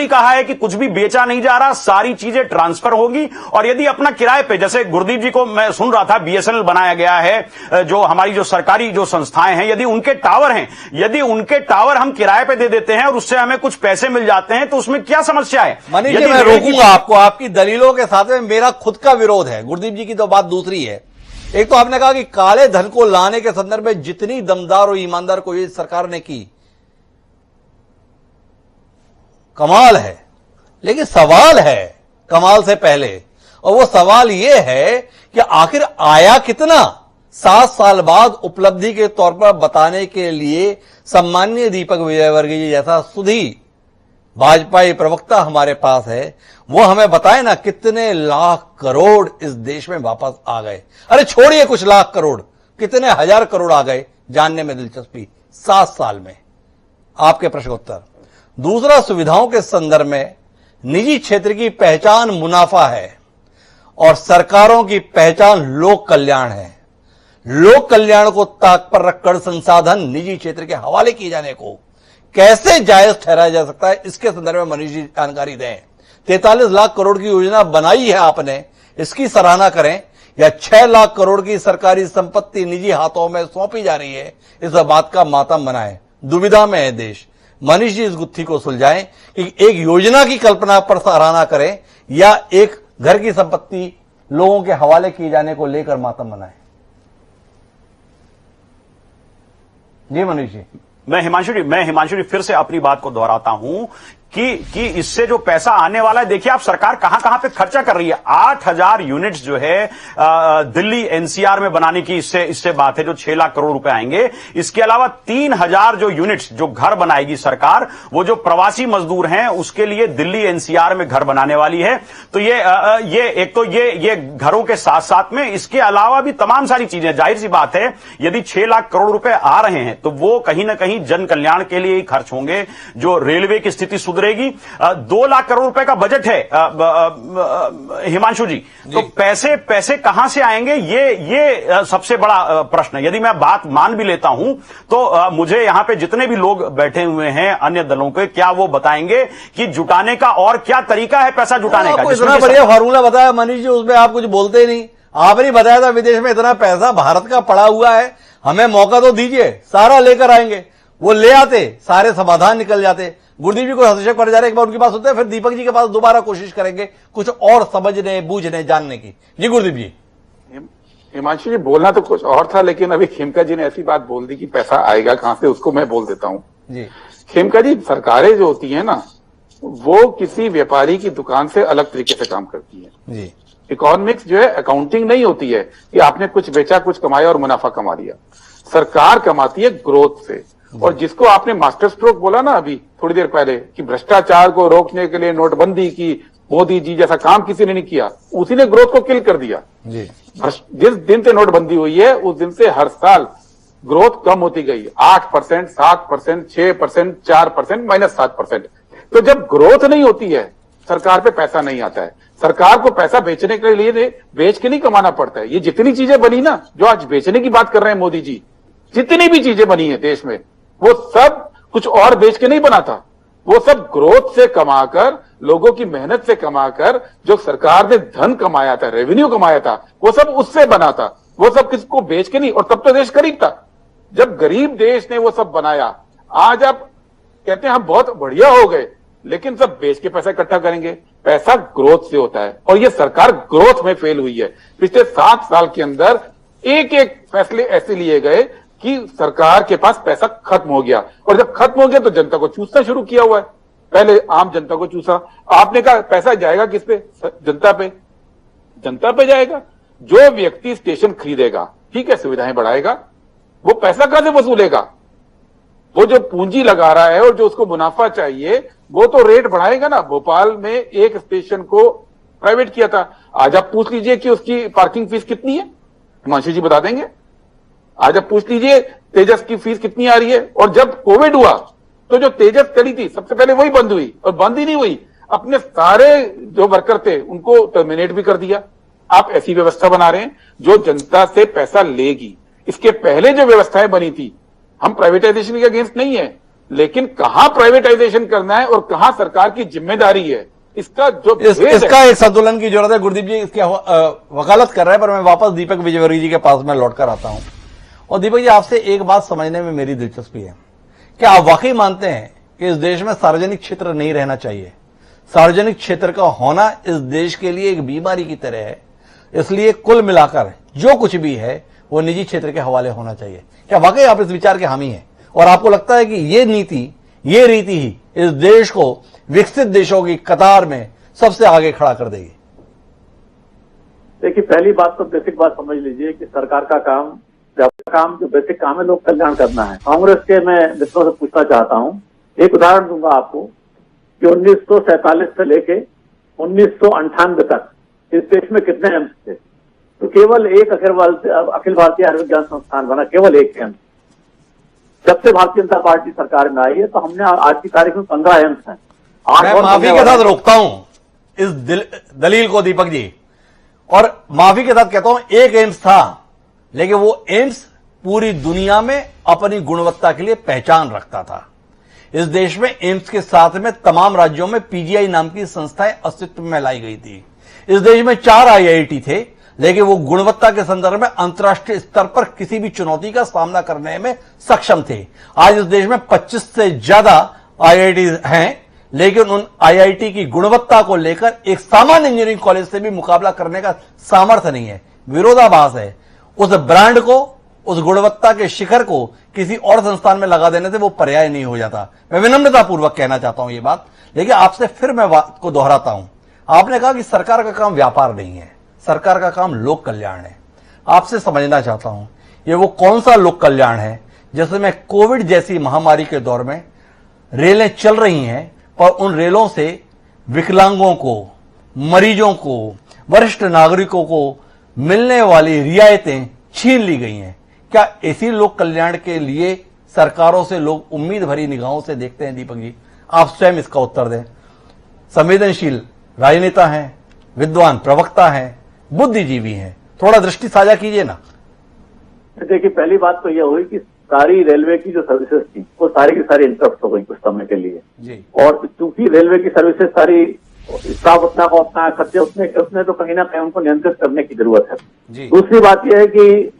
कहा है कि कुछ भी बेचा नहीं जा रहा, सारी चीजें ट्रांसफर होगी। और यदि अपना किराए पे, जैसे गुरदीप जी को मैं सुन रहा था, बीएसएनएल बनाया गया है, जो हमारी जो सरकारी जो संस्थाएं हैं, यदि उनके टावर हम किराए पे दे देते हैं और उससे हमें कुछ पैसे मिल जाते हैं, तो उसमें क्या समस्या है? मनीष जी, मैं रोकूंगा आपको, आपकी दलीलों के साथ में मेरा खुद का विरोध है। गुरदीप जी की तो बात दूसरी है। एक तो आपने कहा कि काले धन को लाने के संदर्भ में जितनी दमदार और ईमानदार कोई सरकार ने की, कमाल है, लेकिन सवाल है कमाल से पहले, और वो सवाल ये है कि आखिर आया कितना। 7 साल बाद उपलब्धि के तौर पर बताने के लिए सम्माननीय दीपक विजयवर्गीय जी जैसा सुधी भाजपाई प्रवक्ता हमारे पास है, वो हमें बताए ना कितने लाख करोड़ इस देश में वापस आ गए। अरे छोड़िए कुछ लाख करोड़, कितने हजार करोड़ आ गए, जानने में दिलचस्पी 7 साल में। आपके प्रश्नोत्तर। दूसरा, सुविधाओं के संदर्भ में निजी क्षेत्र की पहचान मुनाफा है और सरकारों की पहचान लोक कल्याण है। लोक कल्याण को ताक पर रखकर संसाधन निजी क्षेत्र के हवाले किए जाने को कैसे जायज ठहराया जा सकता है, इसके संदर्भ में मनीष जी जानकारी दें। 43 लाख करोड़ की योजना बनाई है आपने, इसकी सराहना करें, या 6 लाख करोड़ की सरकारी संपत्ति निजी हाथों में सौंपी जा रही है, इस बात का मातम बनाएं। दुविधा में है देश। मनीष जी इस गुत्थी को सुलझाएं कि एक योजना की कल्पना पर सराहना करें या एक घर की संपत्ति लोगों के हवाले किए जाने को लेकर मातम मनाएं। जी मनीष जी। मैं हिमांशु जी फिर से अपनी बात को दोहराता हूं कि इससे जो पैसा आने वाला है, देखिए आप सरकार कहां कहां पे खर्चा कर रही है। 8000 यूनिट्स जो है दिल्ली एनसीआर में बनाने की इससे बात है, जो 6 लाख करोड़ रुपए आएंगे। इसके अलावा 3000 जो यूनिट्स जो घर बनाएगी सरकार, वो जो प्रवासी मजदूर हैं उसके लिए दिल्ली एनसीआर में घर बनाने वाली है। तो ये एक तो ये घरों के साथ साथ में इसके अलावा भी तमाम सारी चीजें, जाहिर सी बात है यदि 6 लाख करोड़ रुपए आ रहे हैं तो वो कहीं ना कहीं जन कल्याण के लिए ही खर्च होंगे। जो रेलवे की स्थिति सुधरेगी, 2 लाख करोड़ रुपए का बजट है हिमांशु जी, तो पैसे कहां से आएंगे, ये सबसे बड़ा प्रश्न है। यदि मैं बात मान भी लेता हूं तो मुझे यहां पे जितने भी लोग बैठे हुए हैं अन्य दलों के, क्या वो बताएंगे कि जुटाने का और क्या तरीका है पैसा जुटाने का। इतना बढ़िया फार्मूला बताया मनीष जी, उसमें आप कुछ बोलते ही नहीं। आपने बताया था विदेश में इतना पैसा भारत का पड़ा हुआ है, हमें मौका तो दीजिए, सारा लेकर आएंगे। वो ले आते, सारे समाधान निकल जाते। गुरदीप जी को हस्तक्षेप कर जा रहे, एक बार उनकी बात सुनते हैं, फिर दीपक जी के पास दोबारा कोशिश करेंगे कुछ और समझने, बूझने, जानने की। जी गुरदीप जी। हिमांशु जी, बोलना तो कुछ और था, लेकिन अभी खेमका जी ने ऐसी बात बोल दी कि पैसा आएगा कहां से, उसको मैं बोल देता हूं जी। खेमका जी, सरकारें जो होती है ना, वो किसी व्यापारी की दुकान से अलग तरीके से काम करती है जी। इकोनॉमिक्स जो है, अकाउंटिंग नहीं होती है कि आपने कुछ बेचा, कुछ कमाया और मुनाफा कमा लिया। सरकार कमाती है ग्रोथ से। और जिसको आपने मास्टर स्ट्रोक बोला ना अभी थोड़ी देर पहले कि भ्रष्टाचार को रोकने के लिए नोटबंदी की, मोदी जी जैसा काम किसी ने नहीं किया, उसी ने ग्रोथ को किल कर दिया जी। जिस दिन से नोटबंदी हुई है उस दिन से हर साल ग्रोथ कम होती गई। 8%, 7%, 6%, 4%, -7%। तो जब ग्रोथ नहीं होती है, सरकार पे पैसा नहीं आता है। सरकार को पैसा बेचने के लिए बेच के नहीं कमाना पड़ता है। ये जितनी चीजें बनी ना, जो आज बेचने की बात कर रहे हैं मोदी जी, जितनी भी चीजें बनी है देश में, वो सब कुछ और बेच के नहीं बना था। वो सब ग्रोथ से कमाकर, लोगों की मेहनत से कमाकर, जो सरकार ने धन कमाया था, रेवेन्यू कमाया था, वो सब उससे बना था। वो सब किसको बेच के नहीं। और तब तो देश गरीब था। जब गरीब देश ने वो सब बनाया, आज आप कहते हैं हम बहुत बढ़िया हो गए, लेकिन सब बेच के पैसा इकट्ठा करेंगे। पैसा ग्रोथ से होता है और ये सरकार ग्रोथ में फेल हुई है। पिछले 7 साल के अंदर एक एक फैसले ऐसे लिए गए कि सरकार के पास पैसा खत्म हो गया। और जब खत्म हो गया तो जनता को चूसना शुरू किया हुआ है। पहले आम जनता को चूसा। आपने कहा पैसा जाएगा किस पे? जनता पे। जनता पे जाएगा। जो व्यक्ति स्टेशन खरीदेगा, ठीक है, सुविधाएं बढ़ाएगा, वो पैसा कहां से वसूलेगा? वो जो पूंजी लगा रहा है और जो उसको मुनाफा चाहिए, वो तो रेट बढ़ाएगा ना। भोपाल में एक स्टेशन को प्राइवेट किया था। आज आप पूछ लीजिए कि उसकी पार्किंग फीस कितनी है, हिमांशु जी बता देंगे। आज आप पूछ लीजिए तेजस की फीस कितनी आ रही है। और जब कोविड हुआ तो जो तेजस चली थी सबसे पहले वही बंद हुई, और बंद ही नहीं हुई, अपने सारे जो वर्कर थे उनको टर्मिनेट भी कर दिया। आप ऐसी व्यवस्था बना रहे हैं जो जनता से पैसा लेगी। इसके पहले जो व्यवस्थाएं बनी थी, हम प्राइवेटाइजेशन के अगेंस्ट नहीं है, लेकिन कहां प्राइवेटाइजेशन करना है और कहां सरकार की जिम्मेदारी है, इसका जो इसका एक संतुलन की जरूरत है। गुरदीप जी इसकी वकालत कर रहे हैं, पर मैं वापस दीपक विजयवर्गीय जी के पास में लौटकर आता हूं। और दीपक जी, आपसे एक बात समझने में मेरी दिलचस्पी है, क्या आप वाकई मानते हैं कि इस देश में सार्वजनिक क्षेत्र नहीं रहना चाहिए? सार्वजनिक क्षेत्र का होना इस देश के लिए एक बीमारी की तरह है, इसलिए कुल मिलाकर जो कुछ भी है वो निजी क्षेत्र के हवाले होना चाहिए। क्या वाकई आप इस विचार के हामी हैं? और आपको लगता है कि ये नीति, ये रीति ही इस देश को विकसित देशों की कतार में सबसे आगे खड़ा कर देगी। देखिए, पहली बात तो बेसिक बात समझ लीजिए कि सरकार का काम जो बेसिक काम है लोक कल्याण करना है। कांग्रेस के मैं मित्रों से पूछना चाहता हूं, एक उदाहरण दूंगा आपको कि 1947 से लेके 1998 तक इस देश में कितने एम्स थे, तो केवल एक अखिल भारतीय आयुर्विज्ञान संस्थान बना, केवल एक एम्स। जब से भारतीय जनता पार्टी सरकार में आई है तो हमने आज की तारीख में 15 एम्स हैं। मैं माफी के साथ रोकता हूं इस दलील को दीपक जी, और माफी के साथ कहता हूं एक एम्स था, लेकिन वो एम्स पूरी दुनिया में अपनी गुणवत्ता के लिए पहचान रखता था। इस देश में एम्स के साथ में तमाम राज्यों में पीजीआई नाम की संस्थाएं अस्तित्व में लाई गई थी। इस देश में 4 आईआईटी थे, लेकिन वो गुणवत्ता के संदर्भ में अंतर्राष्ट्रीय स्तर पर किसी भी चुनौती का सामना करने में सक्षम थे। आज इस देश में 25 से ज्यादा आईआईटी हैं, लेकिन उन आईआईटी की गुणवत्ता को लेकर एक सामान्य इंजीनियरिंग कॉलेज से भी मुकाबला करने का सामर्थ्य नहीं है। विरोधाभास है। उस ब्रांड को, उस गुणवत्ता के शिखर को किसी और संस्थान में लगा देने से वो पर्याय नहीं हो जाता। मैं विनम्रतापूर्वक कहना चाहता हूं ये बात, लेकिन आपसे फिर मैं बात को दोहराता हूं। आपने कहा कि सरकार का काम व्यापार नहीं है, सरकार का काम लोक कल्याण है। आपसे समझना चाहता हूं ये वो कौन सा लोक कल्याण है जिसमें कोविड जैसी महामारी के दौर में रेलें चल रही हैं, पर उन रेलों से विकलांगों को, मरीजों को, वरिष्ठ नागरिकों को मिलने वाली रियायतें छीन ली गई हैं। क्या इसी लोक कल्याण के लिए सरकारों से लोग उम्मीद भरी निगाहों से देखते हैं? दीपक जी, आप स्वयं इसका उत्तर दें। संवेदनशील राजनेता हैं, विद्वान प्रवक्ता हैं, बुद्धिजीवी हैं, थोड़ा दृष्टि साझा कीजिए ना। देखिए, पहली बात तो यह हुई कि सारी रेलवे की जो सर्विसेज थी वो सारी की सारी इंटरप्ट हो गई कुछ समय के लिए जी। और चूंकि रेलवे की सर्विसेज सारी स्टाफ उतना का उतना, खर्चे उतने तो कहीं ना कहीं उनको नियंत्रित करने की जरूरत है जी। दूसरी बात यह है कि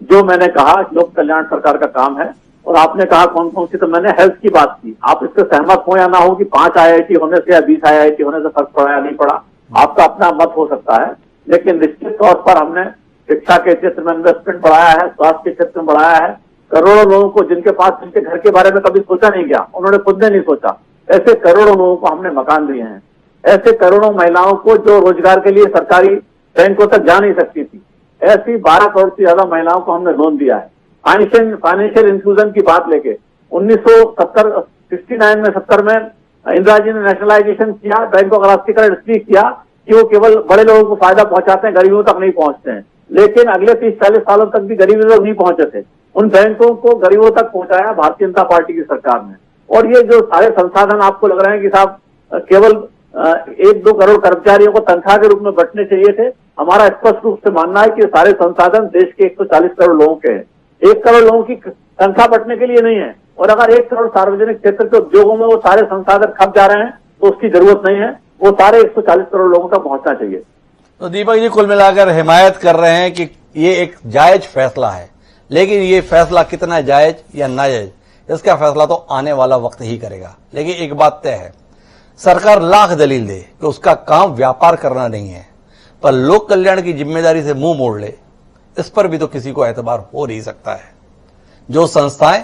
जो मैंने कहा लोक कल्याण सरकार का काम है, और आपने कहा कौन कौन सी, तो मैंने हेल्थ की बात की। आप इससे सहमत हो या ना हो कि 5 आईआईटी होने से या 20 आईआईटी होने से फर्क पड़ा या नहीं पड़ा, आपका अपना मत हो सकता है, लेकिन निश्चित तौर पर हमने शिक्षा के क्षेत्र में इन्वेस्टमेंट बढ़ाया है, स्वास्थ्य के क्षेत्र में बढ़ाया है। करोड़ों लोगों को जिनके पास जिनके घर के बारे में कभी सोचा नहीं गया, उन्होंने खुद ने नहीं सोचा, ऐसे करोड़ों लोगों को हमने मकान दिए हैं। ऐसे करोड़ों महिलाओं को जो रोजगार के लिए सरकारी बैंकों तक जा नहीं सकती थी, ऐसी 12 करोड़ से ज्यादा महिलाओं को हमने लोन दिया है। फाइनेंशियल इंक्लूजन की बात लेके 1969 में 70 में इंदिरा जी ने नेशनलाइजेशन किया, बैंकों का राष्ट्रीयकरण इसलिए किया कि वो केवल बड़े लोगों को फायदा पहुंचाते हैं, गरीबों तक नहीं पहुंचते हैं। लेकिन अगले 30-40 सालों तक भी गरीब लोग नहीं पहुंचे थे। उन बैंकों को गरीबों तक पहुंचाया भारतीय जनता पार्टी की सरकार ने। और ये जो सारे संसाधन आपको लग रहे हैं कि साहब केवल 1-2 करोड़ कर्मचारियों को तनख्वाह के रूप में बंटने चाहिए थे, हमारा स्पष्ट रूप से मानना है कि सारे संसाधन देश के 140 करोड़ लोगों के हैं। 1 करोड़ लोगों की तनख्वाह बंटने के लिए नहीं है। और अगर 1 करोड़ सार्वजनिक क्षेत्र के उद्योगों में वो सारे संसाधन खप जा रहे हैं तो उसकी जरूरत नहीं है, वो सारे 140 करोड़ लोगों तक पहुंचना चाहिए। तो दीपक जी कुल मिलाकर हिमायत कर रहे हैं कि ये एक जायज फैसला है, लेकिन ये फैसला कितना जायज या नाजायज, इसका फैसला तो आने वाला वक्त ही करेगा। लेकिन एक बात तय है, सरकार लाख दलील दे कि उसका काम व्यापार करना नहीं है, पर लोक कल्याण की जिम्मेदारी से मुंह मोड़ ले, इस पर भी तो किसी को एतबार हो नहीं सकता है। जो संस्थाएं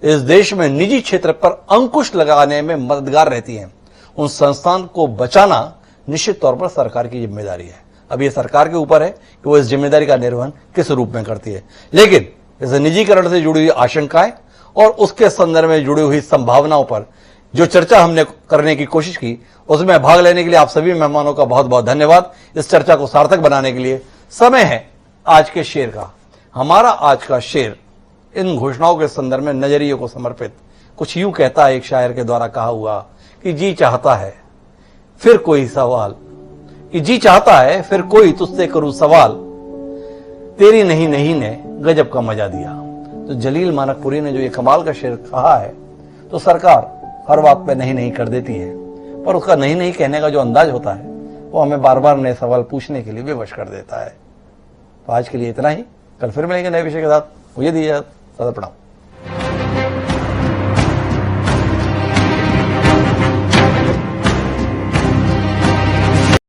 इस देश में निजी क्षेत्र पर अंकुश लगाने में मददगार रहती हैं, उन संस्थान को बचाना निश्चित तौर पर सरकार की जिम्मेदारी है। अब ये सरकार के ऊपर है कि वो इस जिम्मेदारी का निर्वहन किस रूप में करती है। लेकिन इस निजीकरण से जुड़ी हुई आशंकाएं और उसके संदर्भ में जुड़ी हुई संभावनाओं पर जो चर्चा हमने करने की कोशिश की, उसमें भाग लेने के लिए आप सभी मेहमानों का बहुत बहुत धन्यवाद। इस चर्चा को सार्थक बनाने के लिए समय है आज के शेर का। हमारा आज का शेर इन घोषणाओं के संदर्भ में नजरिए को समर्पित कुछ यूं कहता है, एक शायर के द्वारा कहा हुआ कि जी चाहता है फिर कोई सवाल, कि जी चाहता है फिर कोई तुझसे करूं सवाल, तेरी नहीं नहीं ने गजब का मजा दिया। तो जलील मानकपुरी ने जो ये कमाल का शेर कहा है, तो सरकार हर बात पे नहीं नहीं कर देती है, पर उसका नहीं नहीं कहने का जो अंदाज होता है वो हमें बार बार नए सवाल पूछने के लिए विवश कर देता है। तो आज के लिए इतना ही, कल फिर मिलेंगे नए विषय के साथ। मुझे दीजिए, सदा प्रणाम।